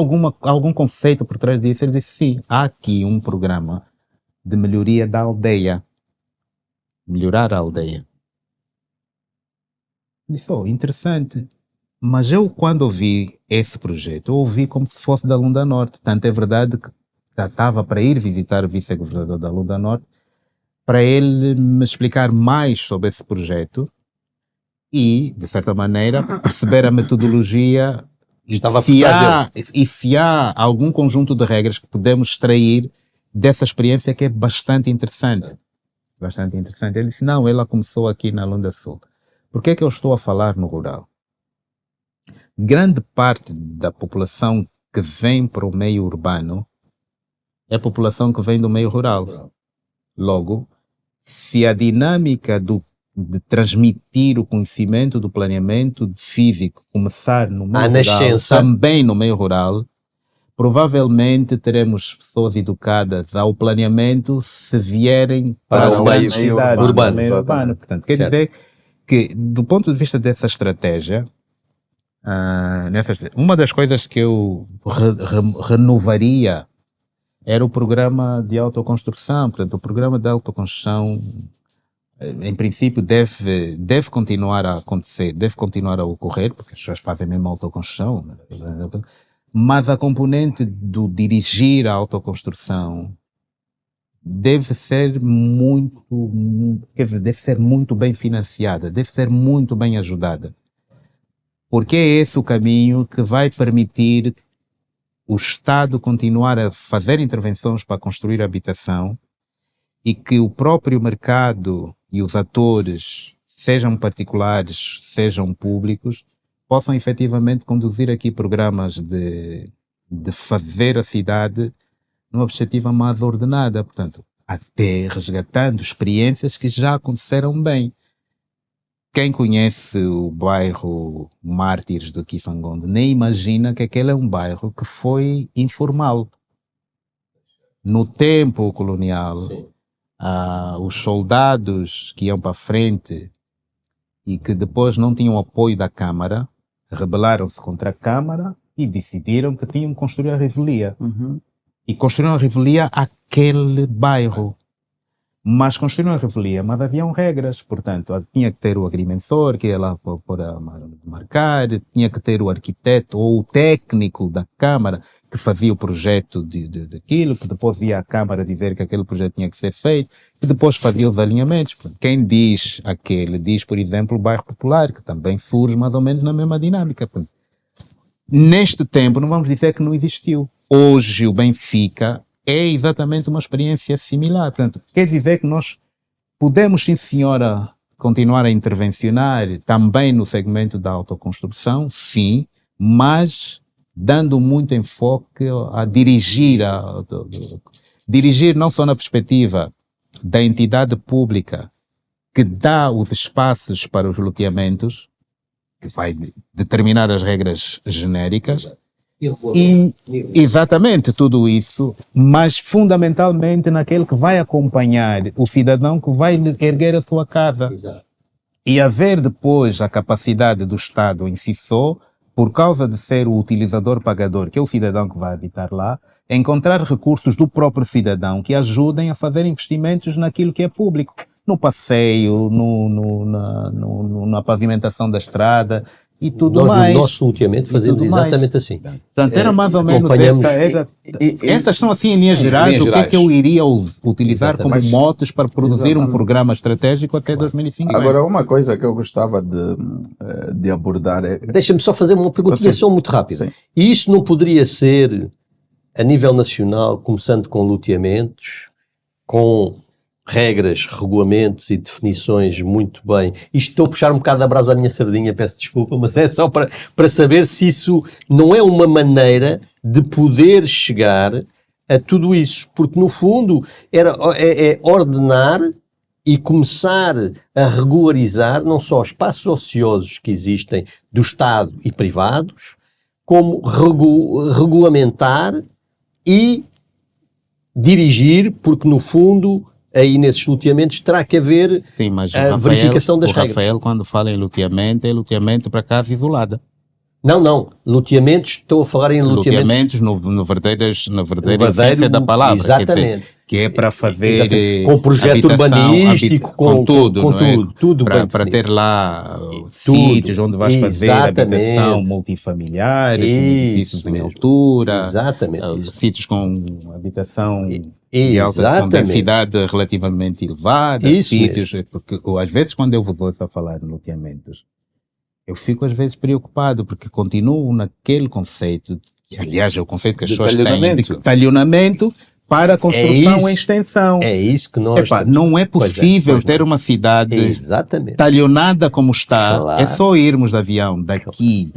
algum conceito por trás disso? Ele disse, sim, há aqui um programa de melhoria da aldeia. Melhorar a aldeia. Disse, interessante. Mas eu, quando ouvi esse projeto, eu ouvi como se fosse da Lunda Norte. Tanto é verdade que estava para ir visitar o vice-governador da Lunda Norte para ele me explicar mais sobre esse projeto e, de certa maneira, perceber a metodologia e se há algum conjunto de regras que podemos extrair dessa experiência que é bastante interessante. Bastante interessante. Ele disse, não, ela começou aqui na Lunda Sul. Por que é que eu estou a falar no rural? Grande parte da população que vem para o meio urbano é a população que vem do meio rural. Logo, se a dinâmica de transmitir o conhecimento do planeamento físico começar no meio rural, também no meio rural, provavelmente teremos pessoas educadas ao planeamento se vierem para as grandes cidades, urbano. Portanto, quer dizer que, do ponto de vista dessa estratégia, uma das coisas que eu renovaria era o programa de autoconstrução. Portanto, o programa de autoconstrução, em princípio, deve continuar a acontecer, deve continuar a ocorrer, porque as pessoas fazem mesmo autoconstrução, né? Mas a componente do dirigir a autoconstrução deve ser muito bem financiada, deve ser muito bem ajudada. Porque é esse o caminho que vai permitir o Estado continuar a fazer intervenções para construir habitação e que o próprio mercado e os atores, sejam particulares, sejam públicos, possam efetivamente conduzir aqui programas de fazer a cidade numa perspectiva mais ordenada, portanto, até resgatando experiências que já aconteceram bem. Quem conhece o bairro Mártires do Kifangondo nem imagina que aquele é um bairro que foi informal. No tempo colonial, os soldados que iam para a frente e que depois não tinham apoio da Câmara, rebelaram-se contra a Câmara e decidiram que tinham que construir a revelia. E construíram a revelia àquele bairro. Mas construíram a revelia, mas haviam regras, portanto, tinha que ter o agrimensor que ia lá para marcar, tinha que ter o arquiteto ou o técnico da Câmara que fazia o projeto daquilo, que depois ia à Câmara dizer que aquele projeto tinha que ser feito, que depois fazia os alinhamentos. Quem diz aquele, diz, por exemplo, o bairro Popular, que também surge mais ou menos na mesma dinâmica. Neste tempo, não vamos dizer que não existiu. Hoje o Benfica é exatamente uma experiência similar. Portanto, quer dizer que nós podemos, sim senhora, continuar a intervencionar também no segmento da autoconstrução, sim, mas dando muito enfoque a dirigir, dirigir não só na perspectiva da entidade pública que dá os espaços para os loteamentos, que vai determinar as regras genéricas, e exatamente tudo isso, mas fundamentalmente naquele que vai acompanhar o cidadão que vai erguer a sua casa. Exato. E haver depois a capacidade do Estado em si só, por causa de ser o utilizador pagador, que é o cidadão que vai habitar lá, encontrar recursos do próprio cidadão que ajudem a fazer investimentos naquilo que é público, no passeio, na pavimentação da estrada e tudo Nós, mais. no nosso loteamento, fazemos exatamente assim. Portanto, era mais ou menos essas são assim em linhas gerais, o que é que eu iria utilizar como motos para produzir um programa estratégico até 2050. Agora, uma coisa que eu gostava de abordar é... Deixa-me só fazer uma perguntinha só muito rápida. Sim. E isso não poderia ser, a nível nacional, começando com loteamentos, com regras, regulamentos e definições muito bem. Isto estou a puxar um bocado a brasa à minha sardinha, peço desculpa, mas é só para saber se isso não é uma maneira de poder chegar a tudo isso. Porque, no fundo, é ordenar e começar a regularizar não só espaços ociosos que existem do Estado e privados, como regulamentar e dirigir, porque, no fundo, aí nesses loteamentos terá que haver verificação das regras. Rafael, quando fala em loteamento, é loteamento para casa isolada. Não. Loteamentos, estou a falar em loteamentos no verdadeira essência da palavra. Exatamente. Que é para fazer com projeto urbanístico, com tudo para ter lá sítios onde vais fazer habitação multifamiliar, com edifícios em altura, sítios com habitação com densidade relativamente elevada, sítios, porque às vezes quando eu vou a falar de loteamentos, eu fico às vezes preocupado, porque continuo naquele conceito, aliás é o conceito que as pessoas têm, de talhonamento para a construção e extensão. É isso que nós... não é possível ter uma cidade talhonada como está. Claro. É só irmos de avião daqui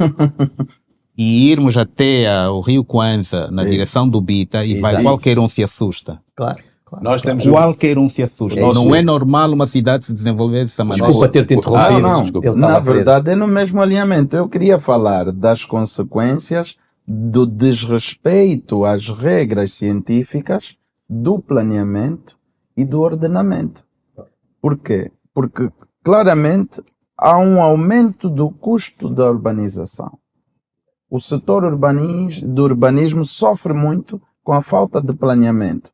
e irmos até o Rio Kwanza, na direção do Bita, e qualquer um se assusta. Claro. Nós temos qualquer um se assusta. Não é normal uma cidade se desenvolver dessa maneira. Desculpa ter-te interrompido. Na verdade, é no mesmo alinhamento. Eu queria falar das consequências do desrespeito às regras científicas do planeamento e do ordenamento. Por quê? Porque, claramente, há um aumento do custo da urbanização. O setor do urbanismo sofre muito com a falta de planeamento.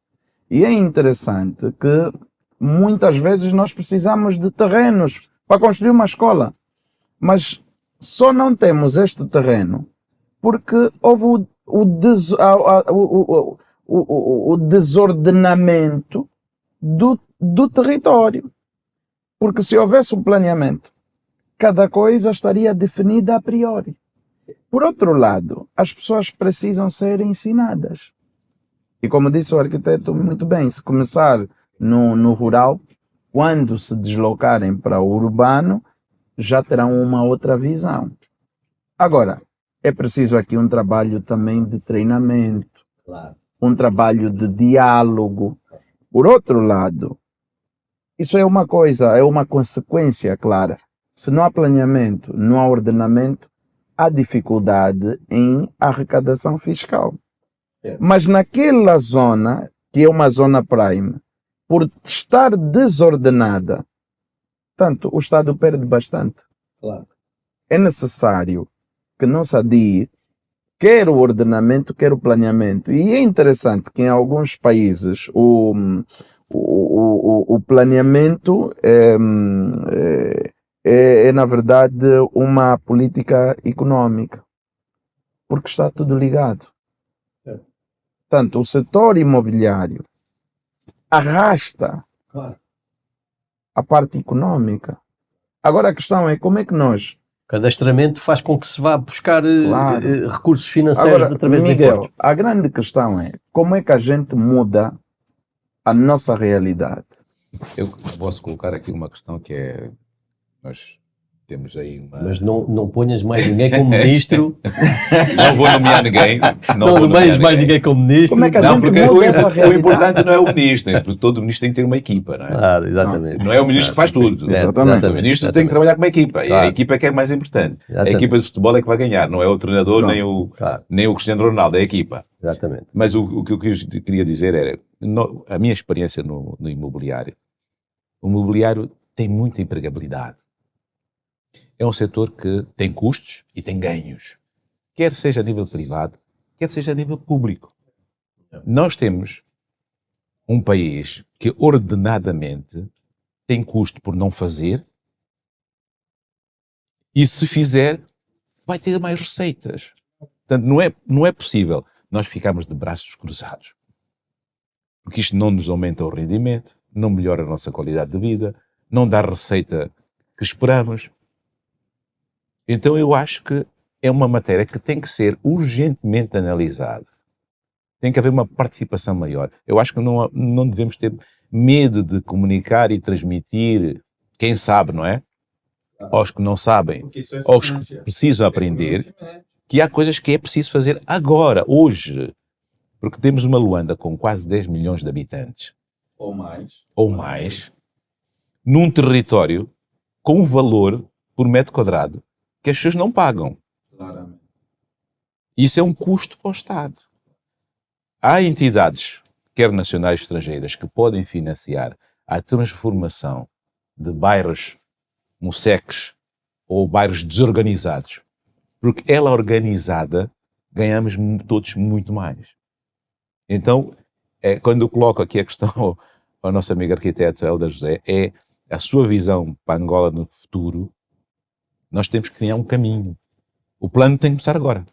E é interessante que muitas vezes nós precisamos de terrenos para construir uma escola, mas só não temos este terreno porque houve o desordenamento do território. Porque se houvesse um planeamento, cada coisa estaria definida a priori. Por outro lado, as pessoas precisam ser ensinadas. E como disse o arquiteto muito bem, se começar no rural, quando se deslocarem para o urbano, já terão uma outra visão. Agora, é preciso aqui um trabalho também de treinamento, um trabalho de diálogo. Por outro lado, isso é uma coisa, é uma consequência clara. Se não há planeamento, não há ordenamento, há dificuldade em arrecadação fiscal. Mas naquela zona, que é uma zona prime, por estar desordenada, tanto o Estado perde bastante. É necessário que não se adie quer o ordenamento, quer o planeamento. E é interessante que em alguns países o planeamento é, na verdade, uma política econômica, porque está tudo ligado. Portanto, o setor imobiliário arrasta a parte econômica. Agora a questão é como é que nós... Cadastramento faz com que se vá buscar Claro. recursos financeiros Agora, através de Miguel, impostos. a grande questão é como é que a gente muda a nossa realidade. Eu posso colocar aqui uma questão que é, nós temos aí uma... Mas não ponhas mais ninguém como ministro. Não vou nomear ninguém. Não vou nomear nomees mais ninguém como ministro. Como é que a Não, gente porque muda essa o realidade? importante não é o ministro, né? Porque todo ministro tem que ter uma equipa, não é? Claro, exatamente. Não é o ministro que faz tudo. Exatamente. O ministro tem que trabalhar com uma equipa. E a Claro. equipa é que é mais importante. Exatamente. A equipa de futebol é que vai ganhar, não é o treinador Pronto. Claro, nem o Cristiano Ronaldo, é a equipa. exatamente. Mas o que eu queria dizer era, a minha experiência no imobiliário, o imobiliário tem muita empregabilidade. É um setor que tem custos e tem ganhos, quer seja a nível privado, quer seja a nível público. Nós temos um país que ordenadamente tem custo por não fazer e se fizer vai ter mais receitas. Portanto, não é possível nós ficarmos de braços cruzados, porque isto não nos aumenta o rendimento, não melhora a nossa qualidade de vida, não dá a receita que esperamos. Então eu acho que é uma matéria que tem que ser urgentemente analisada. Tem que haver uma participação maior. Eu acho que não devemos ter medo de comunicar e transmitir, quem sabe, não é? Aos que não sabem, aos que precisam aprender, que há coisas que é preciso fazer agora, hoje. Porque temos uma Luanda com quase 10 milhões de habitantes. Ou mais. Num território com um valor por metro quadrado que as pessoas não pagam. Claramente. Isso é um custo para o Estado. Há entidades, quer nacionais ou estrangeiras, que podem financiar a transformação de bairros moceques ou bairros desorganizados. Porque ela organizada, ganhamos todos muito mais. Então, quando eu coloco aqui a questão ao nosso amigo arquiteto Helder José, é a sua visão para Angola no futuro. Nós temos que criar um caminho. O plano tem que começar agora.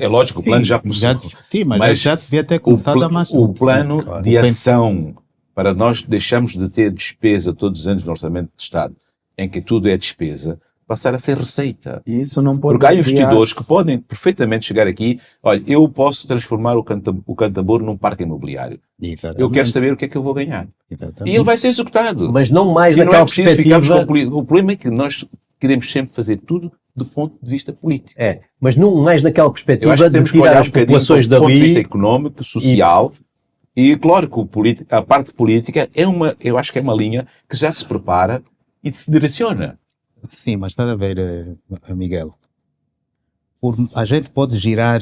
É lógico, o plano já começou. Sim, mas já devia ter começado há mais O plano Claro. de ação para nós deixarmos de ter despesa todos os anos no Orçamento de Estado, em que tudo é despesa, passar a ser receita. E isso não pode Porque há investidores criar-se. que podem perfeitamente chegar aqui, olha, eu posso transformar o Cantamouro num parque imobiliário. Exatamente. Eu quero saber o que é que eu vou ganhar. Exatamente. E ele vai ser executado. Mas não mais E não naquela é preciso ficarmos perspectiva. O problema é que nós queremos sempre fazer tudo do ponto de vista político. Mas não mais naquela Eu perspectiva acho que de temos que tirar olhar as um bocadinho populações do ponto de vista dali. económico, social, e claro que a parte política eu acho que é uma linha que já se prepara e se direciona. Sim, mas está a ver, Miguel. A gente pode girar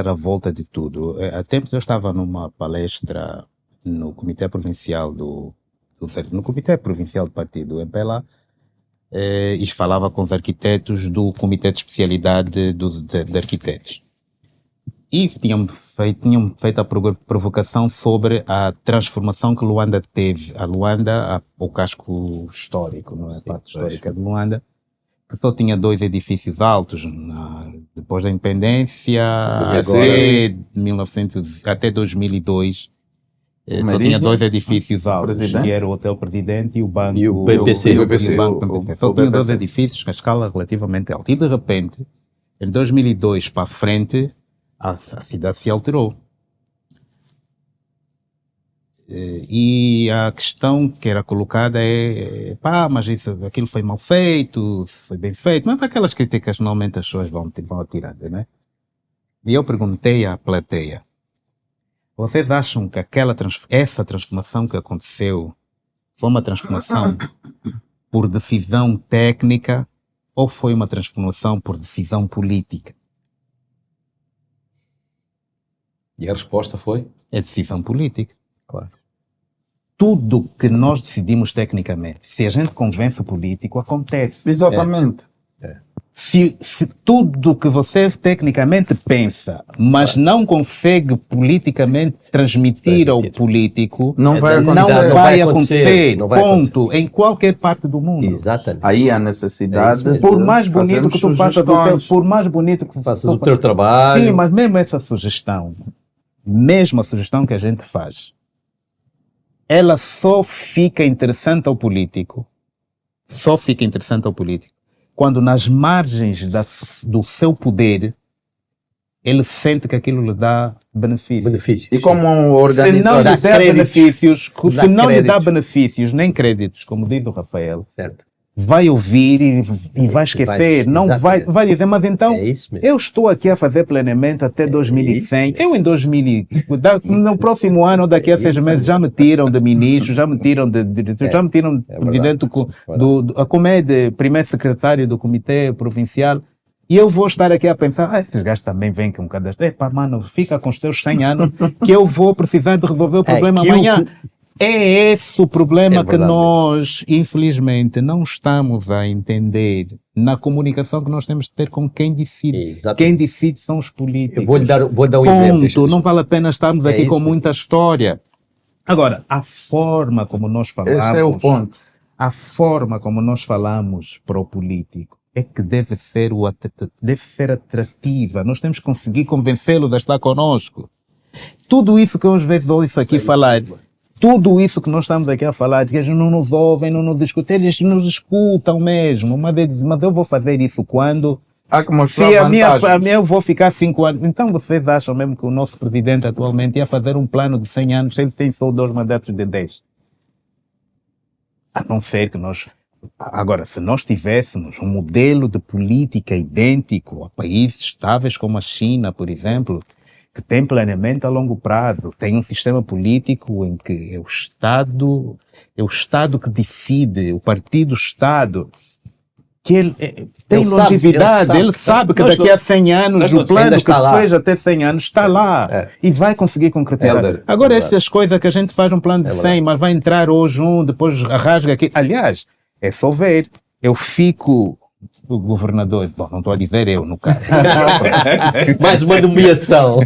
à volta de tudo. Há tempos eu estava numa palestra no Comitê Provincial no Comitê Provincial do Partido do MPLA, e falava com os arquitetos do Comitê de Especialidade de Arquitetos. E tinham feito a provocação sobre a transformação que Luanda teve. A Luanda, o casco histórico, não é? A parte histórica de Luanda, que só tinha 2 edifícios altos depois da independência, até 2002. Só tinha 2 edifícios altos, Presidente. que era o Hotel Presidente e o Banco E o PPC. e o Banco PPC. Só o tinha 2 PPC. edifícios com a escala relativamente alta. E de repente, em 2002 para a frente, a cidade se alterou. E a questão que era colocada mas aquilo foi mal feito, foi bem feito, mas aquelas críticas normalmente as pessoas vão atirar, né? E eu perguntei à plateia, vocês acham que essa transformação que aconteceu foi uma transformação por decisão técnica ou foi uma transformação por decisão política? E a resposta foi? É decisão política. Claro. Tudo que nós decidimos tecnicamente, se a gente convence o político, acontece. Exatamente. Se tudo que você tecnicamente pensa, mas não consegue politicamente transmitir ao político, Não vai Não acontecer. não vai acontecer. não vai Ponto. Em qualquer parte do mundo. Exatamente. Aí há necessidade mesmo. Por de mais bonito fazermos que tu faças, sugestões. por mais bonito que Faças o tu teu trabalho. Sim, mas mesmo essa sugestão, mesmo a sugestão que a gente faz, ela só fica interessante ao político, quando nas margens do seu poder, ele sente que aquilo lhe dá benefício. Benefícios. E como um Se não organizador dá lhe der créditos. benefícios, Dá se não lhe dá créditos. benefícios nem créditos, como diz o Rafael, Certo. vai ouvir e vai esquecer, não vai, exatamente. vai dizer, mas então É isso mesmo. eu estou aqui a fazer planeamento até 2100. Eu em 2000, no próximo ano, ou daqui a 6 meses, já me tiram de ministro, já me tiram de diretor, já me tiram de presidente como é de primeiro secretário do comitê provincial. E eu vou estar aqui a pensar, esses gajos também vêm com um cadastro. Epá, mano, fica com os teus 100 anos que eu vou precisar de resolver o problema que amanhã. É esse o problema É que verdade. nós, infelizmente, não estamos a entender na comunicação que nós temos de ter com quem decide. Exatamente. Quem decide são os políticos. Eu vou dar um Ponto. exemplo. Não vale a pena estarmos É aqui isso com mesmo. muita história. Agora, a forma como nós falamos, Esse é o ponto. a forma como nós falamos para o político é que deve ser atrativa. Nós temos que conseguir convencê-lo de estar conosco. Tudo isso que eu às vezes ouço aqui falar, tudo isso que nós estamos aqui a falar, de que eles não nos ouvem, não nos escutam, eles nos escutam mesmo, mas eles dizem, mas eu vou fazer isso quando? Há que mostrar Se a minha vantagens. eu vou ficar 5 anos, então vocês acham mesmo que o nosso presidente atualmente ia fazer um plano de 100 anos se ele tem só 2 mandatos de 10? A não ser que nós... Agora, se nós tivéssemos um modelo de política idêntico a países estáveis como a China, por exemplo, que tem planeamento a longo prazo, tem um sistema político em que é o Estado que decide, o partido-Estado, que ele tem Ele sabe, longevidade, ele ele sabe que Nós daqui a 100 anos, nós o plano ainda que está lá. seja até 100 anos está lá É. e vai conseguir concretizar. Helder, Agora, verdade. essas coisas que a gente faz um plano de 100, mas vai entrar hoje depois rasga aqui. Aliás, é só ver. Eu fico... O governador, bom, não estou a dizer eu, no caso. Mais uma nomeação.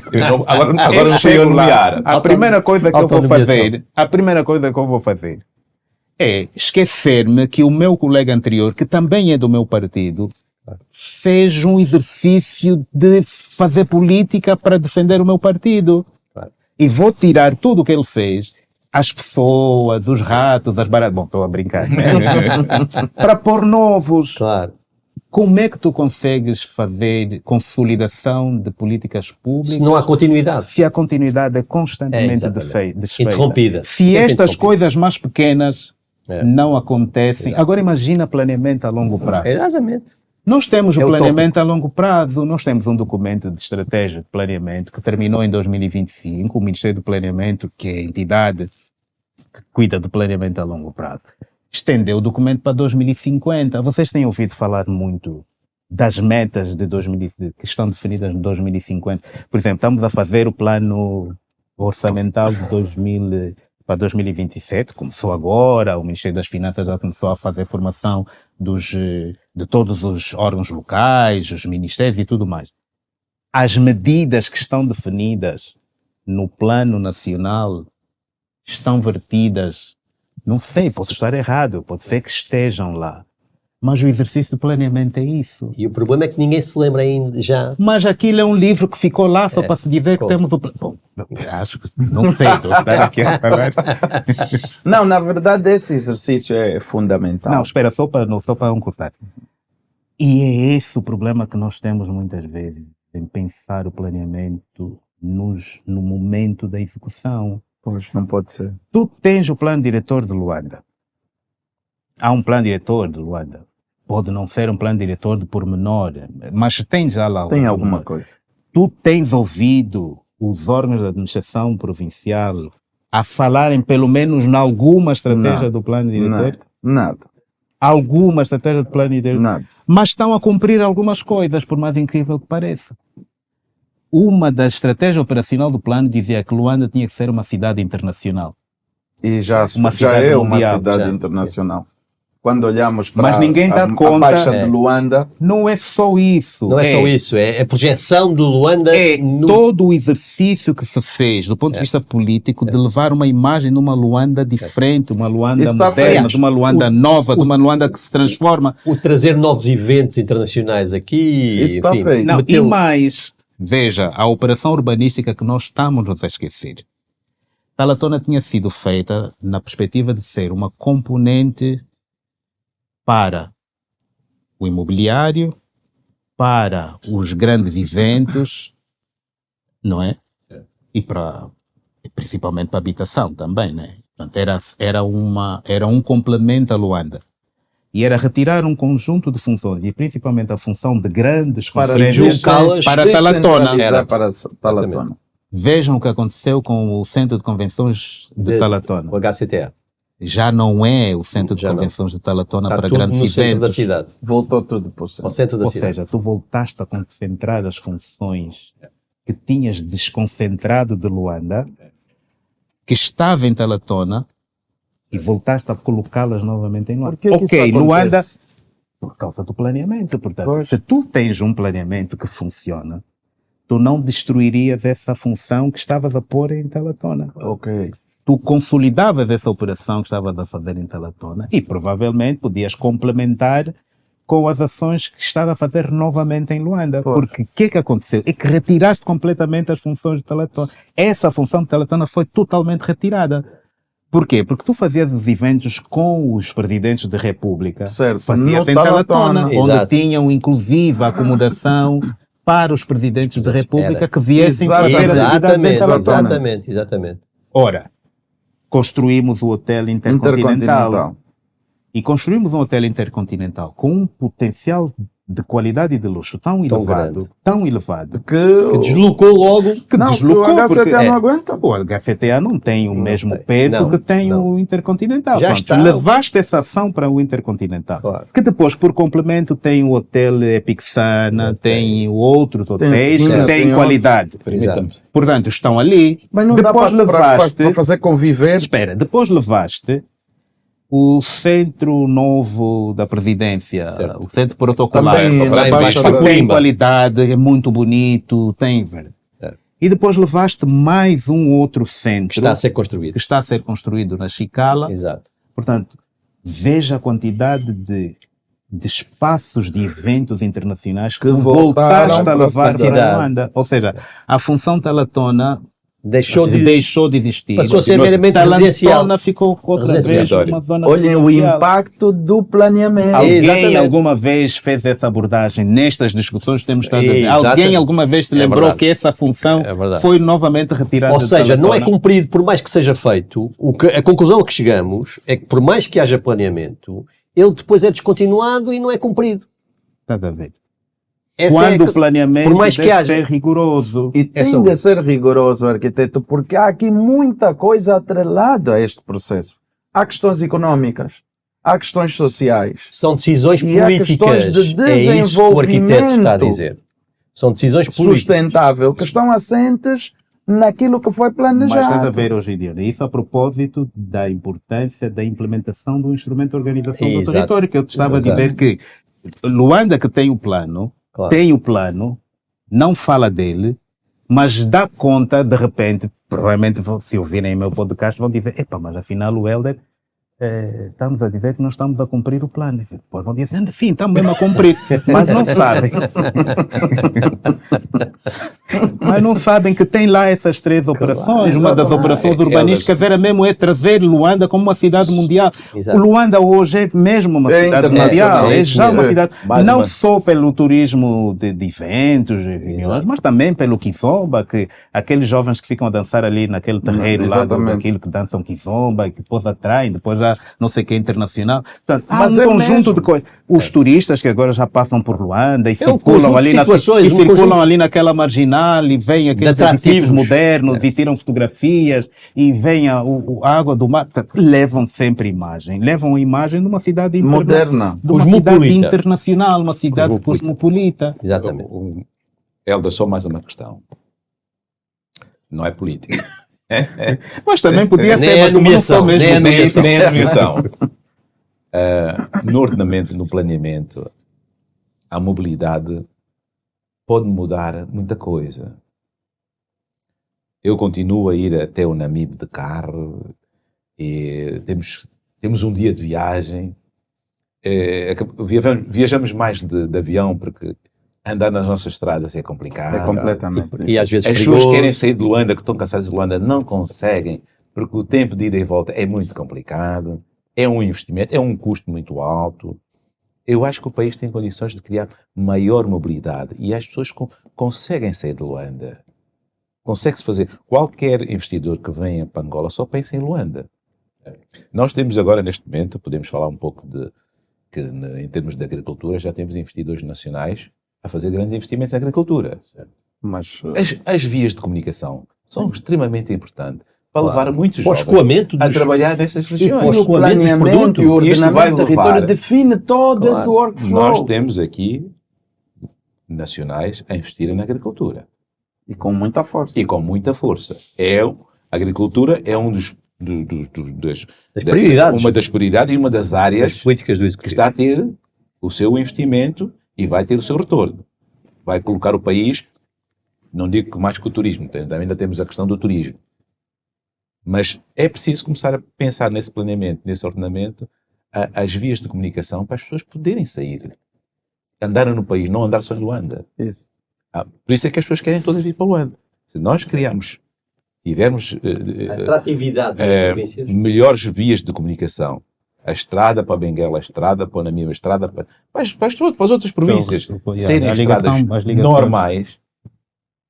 Agora não Eu sei chego lá. nomear. A primeira coisa que eu vou Autonomeação. fazer, é esquecer-me que o meu colega anterior, que também é do meu partido, fez um exercício de fazer política para defender o meu partido. Claro. E vou tirar tudo o que ele fez, as pessoas, os ratos, as baratas, bom, estou a brincar, para pôr novos. Claro. Como é que tu consegues fazer consolidação de políticas públicas Se não há continuidade. se a continuidade é constantemente exatamente. desfeita? Interrompida. Se Sempre estas interrompida. coisas mais pequenas É. não acontecem, agora imagina planeamento a longo prazo. Exatamente. Nós temos É o o planeamento a longo prazo, nós temos um documento de estratégia de planeamento que terminou em 2025, o Ministério do Planeamento, que é a entidade que cuida do planeamento a longo prazo, estendeu o documento para 2050. Vocês têm ouvido falar muito das metas de 2050, que estão definidas em 2050. Por exemplo, estamos a fazer o plano orçamental de 2000 para 2027, começou agora, o Ministério das Finanças já começou a fazer formação de todos os órgãos locais, os ministérios e tudo mais. As medidas que estão definidas no plano nacional estão vertidas, não sei, posso estar errado, pode ser que estejam lá, mas o exercício de planeamento é isso. E o problema é que ninguém se lembra ainda já. Mas aquilo é um livro que ficou lá só para se dizer que temos o... Bom, acho que não sei, estou a estar aqui a falar. Não, na verdade esse exercício é fundamental. Não, espera, só para não cortar. E é esse o problema que nós temos muitas vezes, em pensar o planeamento no momento da execução. Pois, não pode ser. Tu tens o plano diretor de Luanda. Há um plano diretor de Luanda. Pode não ser um plano diretor de pormenor, mas tem já lá. Tem um alguma pormenor. coisa. Tu tens ouvido os órgãos da administração provincial a falarem pelo menos em alguma estratégia Não. do plano diretor? Nada. Alguma estratégia do plano diretor? Nada. Mas estão a cumprir algumas coisas, por mais incrível que pareça. Uma das estratégias operacional do plano dizia que Luanda tinha que ser uma cidade internacional. E já cidade é uma mundial, cidade já, internacional. Quando olhamos para Mas ninguém dá a conta. Baixa de Luanda, Não é só isso. Não é só isso, é a projeção de Luanda É no... todo o exercício que se fez do ponto de vista político de levar uma imagem de uma Luanda diferente, uma Luanda Isso está moderna, feito. de uma Luanda nova, de uma Luanda que se transforma. o trazer novos eventos internacionais aqui, Isso está enfim, feito. Não, e meteu- mais, veja, a operação urbanística que nós estamos a esquecer. Talatona tinha sido feita na perspectiva de ser uma componente para o imobiliário, para os grandes eventos, não é? E principalmente para a habitação também, né? Portanto, era um complemento a Luanda. E era retirar um conjunto de funções, e principalmente a função de grandes para conferências deslocá-las, para Talatona. descentralizar para Talatona. Vejam o que aconteceu com o Centro de Convenções de Talatona. o HCTA. Já não é o Centro de Já não. Convenções de Talatona Está para tudo grandes no centro da eventos. cidade, Voltou tudo para o ao centro. centro da Ou cidade. seja, tu voltaste a concentrar as funções que tinhas desconcentrado de Luanda, que estava em Talatona, e voltaste a colocá-las novamente em Luanda. Por que que Ok, isso Luanda, acontece? por causa do planeamento. Portanto, Pois. se tu tens um planeamento que funciona, tu não destruirias essa função que estavas a pôr em Talatona. Ok. Tu consolidavas essa operação que estavas a fazer em Talatona e provavelmente podias complementar com as ações que estavas a fazer novamente em Luanda. Pois. Porque o que é que aconteceu? É que retiraste completamente as funções de Talatona. Essa função de Talatona foi totalmente retirada. Porquê? Porque tu fazias os eventos com os presidentes da República. Certo. Fazias No em Talatona, Talatona. onde Exato. tinham inclusive a acomodação para os presidentes da República Era. que viessem Exatamente. fazer atividades em Exatamente, Talatona. exatamente. Ora, construímos o Hotel Intercontinental. E construímos um hotel intercontinental com um potencial de qualidade e de luxo tão elevado, Que Deslocou logo. que não, deslocou, que o HCTA porque não aguenta. o HCTA não tem o mesmo tem. peso Não, que tem não. o Intercontinental. Já Pronto, está. levaste essa ação para o Intercontinental. Claro. Que depois, por complemento, tem o Hotel Epixana, tem outros hotéis Esquina, que têm tem qualidade. Exato. Portanto, estão ali. Mas não dá depois levaste... para fazer conviver. Espera, depois levaste o centro novo da presidência, Certo. o centro protocolar, Também na Baixa que da tem Coimba. qualidade, é muito bonito, tem. É. E depois levaste mais um outro centro Que está a ser construído. que está a ser construído na Chicala. Exato. Portanto, veja a quantidade de espaços de eventos internacionais que Que voltaram voltaste a para a levar para cidade. a Luanda. Ou seja, a função Talatona Deixou de... deixou de existir. Passou a ser Continuou meramente Talatona residencial. ficou outra vez Residencial. uma zona Olhem o residencial. impacto do planeamento. Alguém Exatamente. alguma vez fez essa abordagem nestas discussões que temos estado a ver? Exatamente. Alguém alguma vez se É lembrou verdade. que essa função É verdade. foi novamente retirada Ou de seja, não é Talatona? cumprido por mais que seja feito. A conclusão a que chegamos é que por mais que haja planeamento, ele depois é descontinuado e não é cumprido. Estás a ver? Essa é Quando a- o planeamento por mais que deve haja- ser rigoroso. E É tem só de isso. ser rigoroso, arquiteto, porque há aqui muita coisa atrelada a este processo. Há questões económicas, há questões sociais. São decisões E há políticas. questões de É isso que o arquiteto está a desenvolvimento dizer. São decisões políticas. Sustentável, que estão assentes naquilo que foi Mas estás a planejado. ver hoje em dia, né? Isso a propósito da importância da implementação do instrumento de organização do Exato. território, que eu te estava a Exato. dizer que Luanda, que tem o plano, Claro. não fala dele, mas dá conta, de repente, provavelmente se ouvirem o meu podcast vão dizer, epá, mas afinal o Helder, estamos a dizer que não estamos a cumprir o plano. E depois vão dizer, sim, estamos mesmo a cumprir, mas não sabem. Mas não sabem que tem lá essas 3 operações. Uma das operações urbanísticas era mesmo trazer Luanda como uma cidade mundial. Exato. O Luanda hoje é mesmo uma cidade mundial. É já uma cidade, não só pelo turismo de eventos, de reuniões, mas também pelo kizomba, que aqueles jovens que ficam a dançar ali naquele terreiro lá, daquilo que dançam kizomba, e que depois atraem, depois já não sei o que é internacional. Portanto, há um conjunto de coisas. Os turistas que agora já passam por Luanda e circulam ali ali naquela marginal e vêm aqueles edifícios modernos e tiram fotografias e vem a água do mar. Portanto, levam sempre imagem. Levam a imagem de uma cidade moderna, de uma cidade internacional, uma cidade cosmopolita. Exatamente. Helder, só mais uma questão. Não é política. Mas também podia nem ser. Nem a nomeação. No ordenamento, no planeamento, a mobilidade pode mudar muita coisa. Eu continuo a ir até o Namibe de carro e temos um dia de viagem. Viajamos mais de avião porque andar nas nossas estradas é complicado. É completamente. E às vezes as pessoas querem sair de Luanda, que estão cansadas de Luanda, não conseguem porque o tempo de ida e volta é muito complicado. É um investimento, é um custo muito alto. Eu acho que o país tem condições de criar maior mobilidade e as pessoas conseguem sair de Luanda. Consegue-se fazer. Qualquer investidor que venha para Angola só pensa em Luanda. Nós temos agora, neste momento, podemos falar um pouco em termos de agricultura, já temos investidores nacionais a fazer grandes investimentos na agricultura. Mas as vias de comunicação são extremamente importantes para levar muitos jovens a trabalhar nessas regiões. O planeamento e o ordenamento do território define todo esse workflow. Nós temos aqui nacionais a investir na agricultura. E com muita força. A agricultura é das prioridades. Uma das prioridades e uma das áreas políticas do que está a ter o seu investimento e vai ter o seu retorno. Vai colocar o país, não digo que mais que o turismo, ainda temos a questão do turismo. Mas é preciso começar a pensar nesse planeamento, nesse ordenamento, as vias de comunicação para as pessoas poderem sair. Andar no país, não andar só em Luanda. Isso. Por isso é que as pessoas querem todas vir para Luanda. Se nós tivermos atratividade das províncias, melhores vias de comunicação, a estrada para Benguela, a estrada para o Namibe, a estrada para as outras províncias, serem estradas normais,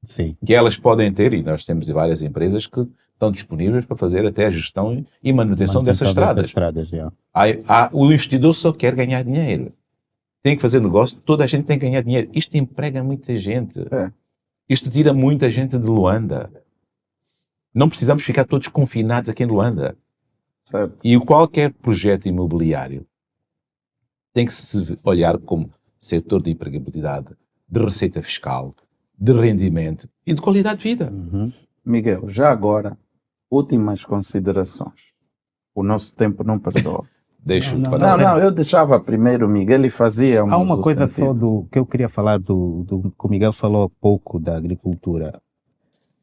sim, que elas podem ter, e nós temos várias empresas que estão disponíveis para fazer até a gestão e manutenção dessas estradas. O investidor só quer ganhar dinheiro. Tem que fazer negócio, toda a gente tem que ganhar dinheiro. Isto emprega muita gente. Isto tira muita gente de Luanda. Não precisamos ficar todos confinados aqui em Luanda. Certo. E qualquer projeto imobiliário tem que se olhar como setor de empregabilidade, de receita fiscal, de rendimento e de qualidade de vida. Miguel, já agora, últimas considerações. O nosso tempo não perdoa. Não, eu deixava primeiro o Miguel e fazia há uma coisa só que eu queria falar que o Miguel falou há pouco da agricultura.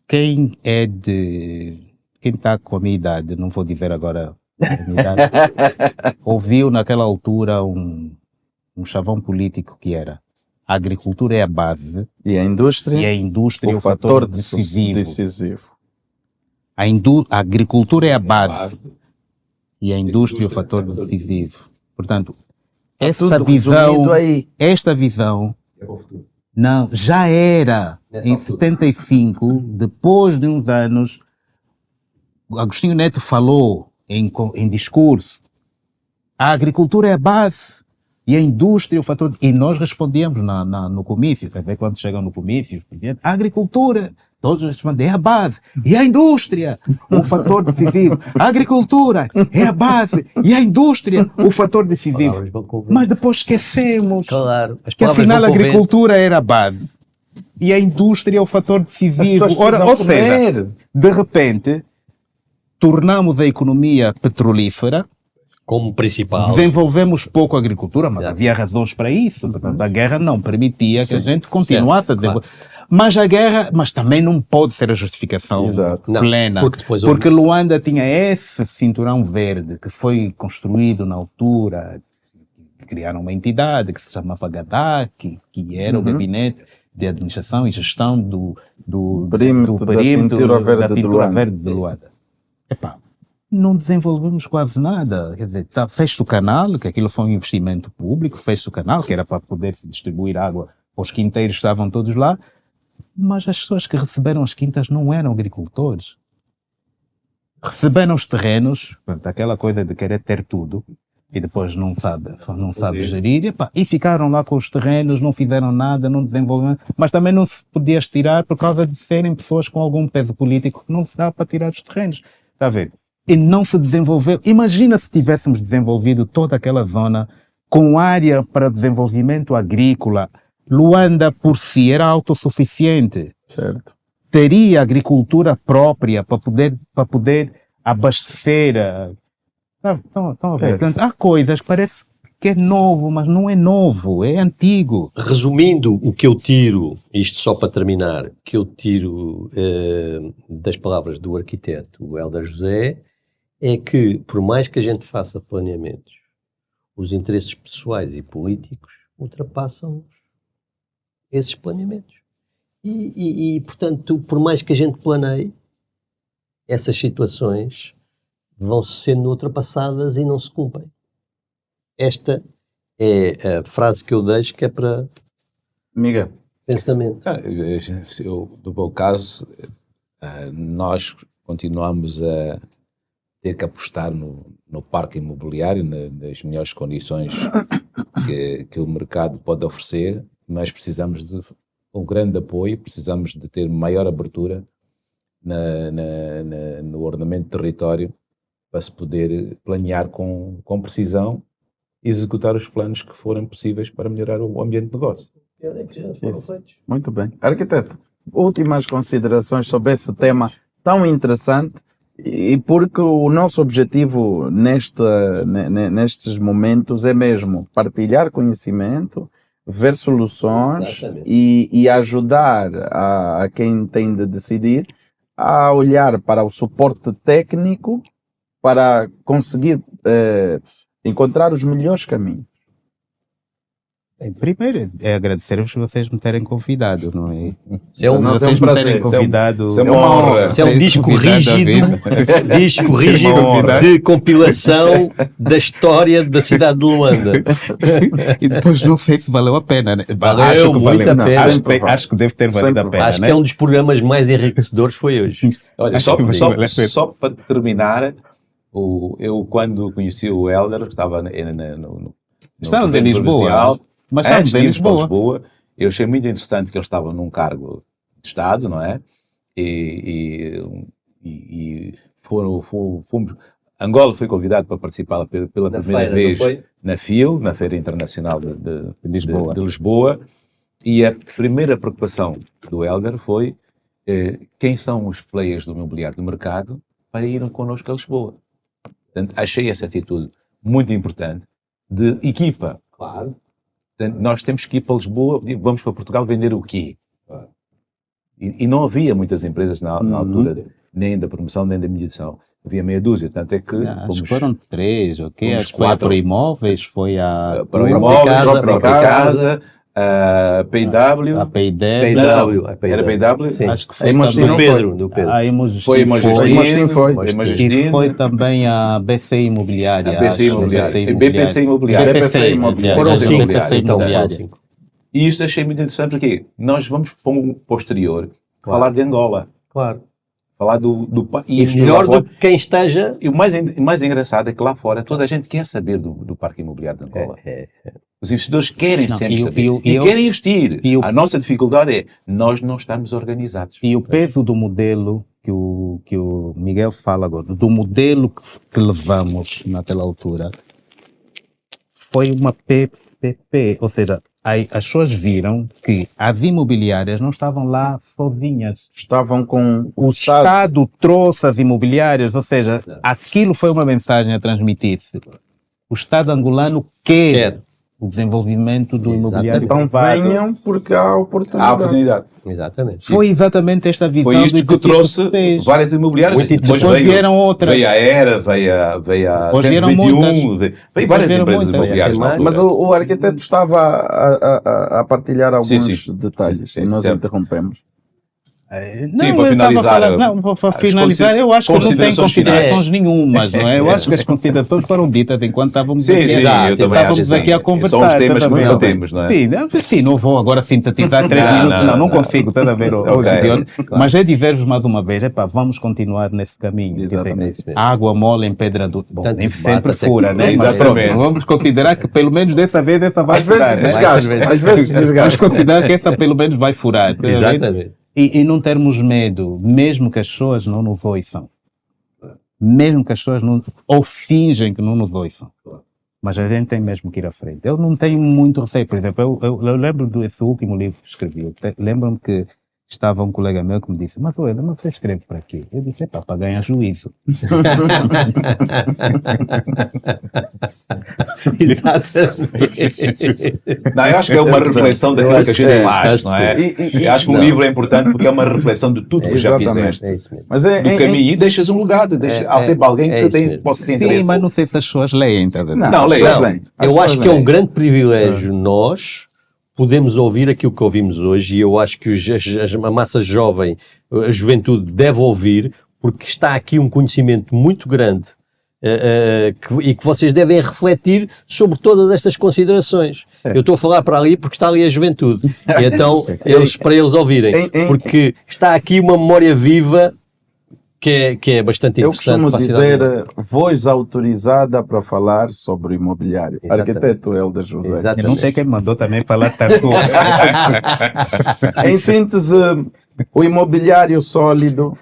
Quem está com a minha idade, não vou dizer agora a minha idade, ouviu naquela altura um chavão político que era: a agricultura é a base e a indústria é o fator decisivo. A agricultura é a base e a indústria é o fator decisivo. Portanto, esta visão não, já era em 75, depois de uns anos. Agostinho Neto falou em discurso: a agricultura é a base e a indústria é o fator. E nós respondíamos no comício, também quando chegam no comício, a agricultura, todos respondem, é a base, e a indústria, o fator decisivo. A agricultura é a base e a indústria, o fator decisivo. Mas depois esquecemos que afinal a agricultura era a base e a indústria é o fator decisivo. Ou seja, de repente, tornamos a economia petrolífera como principal. Desenvolvemos pouco a agricultura, mas havia razões para isso. Portanto, a guerra não permitia que a gente continuasse a desenvolver. Claro. Mas também não pode ser a justificação plena. Porque Luanda tinha esse cinturão verde que foi construído na altura, criaram uma entidade que se chamava GADAC, que era o gabinete de administração e gestão do Perímetro da Cintura Verde de Luanda. Verde de Luanda. Epá, não desenvolvemos quase nada. Quer dizer, fez-se o canal, que aquilo foi um investimento público, fez-se o canal, que era para poder distribuir água aos quinteiros, estavam todos lá, mas as pessoas que receberam as quintas não eram agricultores. Receberam os terrenos, portanto, aquela coisa de querer ter tudo, e depois não sabe gerir, e ficaram lá com os terrenos, não fizeram nada, não desenvolveram, mas também não se podia tirar por causa de serem pessoas com algum peso político que não se dá para tirar os terrenos. Está a ver? E não se desenvolveu. Imagina se tivéssemos desenvolvido toda aquela zona com área para desenvolvimento agrícola. Luanda por si era autossuficiente. Certo. Teria agricultura própria para poder abastecer. Estão a ver? Portanto, há coisas que parece que é novo, mas não é novo, é antigo. Resumindo, o que eu tiro, isto só para terminar, que eu tiro das palavras do arquiteto Hélder José, é que, por mais que a gente faça planeamentos, os interesses pessoais e políticos ultrapassam esses planeamentos. E, portanto, por mais que a gente planeie, essas situações vão sendo ultrapassadas e não se cumprem. Esta é a frase que eu deixo, que é para Miguel. pensamento. No meu caso, nós continuamos a ter que apostar no parque imobiliário, nas melhores condições que o mercado pode oferecer, mas precisamos de um grande apoio, precisamos de ter maior abertura no ordenamento do território para se poder planear com precisão e executar os planos que forem possíveis para melhorar o ambiente de negócio. Muito bem. Arquiteto, últimas considerações sobre esse tema tão interessante, e porque o nosso objetivo nestes momentos é mesmo partilhar conhecimento, ver soluções e ajudar a quem tem de decidir a olhar para o suporte técnico para conseguir encontrar os melhores caminhos. Bem, primeiro é agradecer-vos vocês me terem convidado, não é? Se é um, Nós Vocês é um prazer. me terem convidado. Isso é uma honra. se é um disco Convidado a rígido, vir. disco rígido de compilação da história da cidade de Luanda. E depois não sei se valeu a pena, né? Valeu Acho que muito valeu. a pena. Acho que deve ter valido a Sempre pena, Acho né? que é um dos programas mais enriquecedores foi hoje. Olha, só para terminar, eu quando conheci o Hélder, estava no Estávamos em governo Lisboa, provincial, mas antes estávamos de em irmos para Lisboa. Lisboa, eu achei muito interessante que ele estava num cargo de Estado, não é? E fomos. Angola foi convidado para participar pela primeira vez na FIL, na Feira Internacional de Lisboa, e a primeira preocupação do Hélder foi quem são os players do imobiliário do mercado para irem connosco a Lisboa. Portanto, achei essa atitude muito importante de equipa. Claro. Portanto, nós temos que ir para Lisboa, vamos para Portugal vender o quê? E não havia muitas empresas na altura, nem da promoção, nem da mediação. Havia meia dúzia, tanto é que... Acho que foram 3, ok? fomos Acho que foi 4. para imóveis, foi a... para o imóveis, casa, a própria casa, a PIW. A PIDEB. Era PIW? Sim. Acho que foi Mas também... Do Pedro. A Imogestino Foi a Imogestino, foi. a E Imogestino, foi também a BC Imobiliária. a BC acho, Imobiliária. BPC Imobiliária. BPC Imobiliária. Foram BPC 5. Imobiliária. Então, Imobiliária. foram 5. E isto achei muito interessante porque nós vamos para um posterior falar de Angola. Claro. Falar do E isto melhor lá fora. do que quem esteja... E o mais engraçado é que lá fora toda a gente quer saber do parque imobiliário de Angola. Os investidores querem Não, sempre e o- saber. e o- E e o- querem investir. e o- A nossa dificuldade é nós não estarmos organizados. E o peso do modelo que o Miguel fala agora, do modelo que levamos naquela altura, foi uma PPP, ou seja, as pessoas viram que as imobiliárias não estavam lá sozinhas. Estavam com O Estado trouxe as imobiliárias, ou seja, aquilo foi uma mensagem a transmitir-se. O Estado angolano quer o desenvolvimento do Exatamente. imobiliário Então privado. venham porque há Há oportunidade. oportunidade. Exatamente. Foi exatamente esta visão Foi isto do que exercício trouxe se fez. várias imobiliárias. Muito Depois Depois veio, vieram outras. veio a Era, veio a Depois vieram 121, veio várias vieram empresas muitas. imobiliárias na altura. Mas o arquiteto estava a partilhar alguns Sim. detalhes Sim, e nós certo. interrompemos. Não, para eu estava a finalizar, falar, não, para finalizar, eu acho que não tem considerações considerações finais. nenhumas, não é? Eu acho que as considerações foram ditas enquanto estávamos Sim, aqui, sim, Exato, eu também estávamos acho que aqui a sim. conversar. São os temas estás a que ver? debatemos, não é? Sim, não vou agora sintetizar 3 Não, minutos, não, não não. consigo, estás a ver, Ok. Gideon? Claro. Mas é dizer-vos mais uma vez, epá, vamos continuar nesse caminho. Quer dizer, Exatamente. É isso mesmo. água mole em pedra dura. Bom, Tanto nem bate sempre até fura, que- né? Mas Exatamente. pronto, vamos considerar que pelo menos dessa vez essa vai Às vezes furar, né? desgasta, às vezes Vamos desgasta. considerar que essa pelo menos vai furar. estás a ver? Exatamente. E não termos medo, mesmo que as pessoas não nos ouçam. Mesmo que as pessoas não, ou fingem que não nos ouçam. Mas a gente tem mesmo que ir à frente. Eu não tenho muito receio. Por exemplo, eu lembro desse último livro que escrevi. Lembro-me que estava um colega meu que me disse: Mas você escreve para quê? Eu disse: para ganhar juízo. Exatamente. Não, eu acho que é uma reflexão daquilo que a gente faz, acho não que é? Eu acho que um Não. livro é importante porque é uma reflexão de tudo que já Exatamente. fizeste. É isso mesmo. Mas Do caminho, e deixas um legado, há sempre alguém é que isso mesmo. possa ter interesse. Sim, mas não sei se as pessoas leem, tá vendo? Não, as leia. pessoas Não, leem. As eu pessoas acho que é um leem. grande privilégio nós podemos ouvir aquilo que ouvimos hoje e eu acho que a massa jovem, a juventude deve ouvir porque está aqui um conhecimento muito grande e que vocês devem refletir sobre todas estas considerações. Eu estou a falar para ali porque está ali a juventude e então para eles ouvirem, porque está aqui uma memória viva que é bastante Eu interessante. costumo para a cidade. dizer voz autorizada para falar sobre o imobiliário. Exatamente. Arquiteto Helder José. Exatamente. Eu não sei quem me mandou também falar tanto. Em síntese, o imobiliário sólido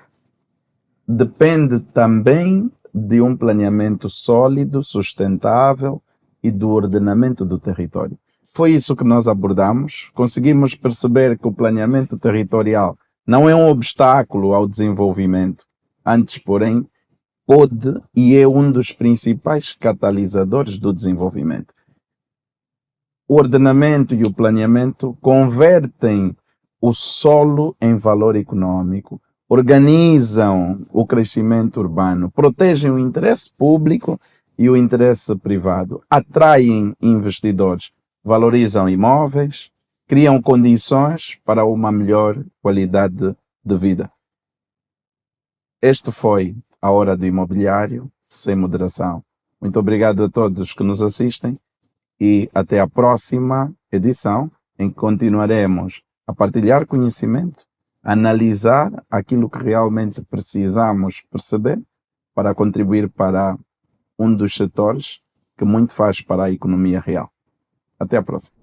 depende também de um planeamento sólido, sustentável e do ordenamento do território. Foi isso que nós abordamos. Conseguimos perceber que o planeamento territorial não é um obstáculo ao desenvolvimento, antes, porém, pode e é um dos principais catalisadores do desenvolvimento. O ordenamento e o planeamento convertem o solo em valor econômico, organizam o crescimento urbano, protegem o interesse público e o interesse privado, atraem investidores, valorizam imóveis, criam condições para uma melhor qualidade de vida. Este foi a Hora do Imobiliário, sem moderação. Muito obrigado a todos que nos assistem e até a próxima edição, em que continuaremos a partilhar conhecimento, analisar aquilo que realmente precisamos perceber para contribuir para um dos setores que muito faz para a economia real. Até a próxima.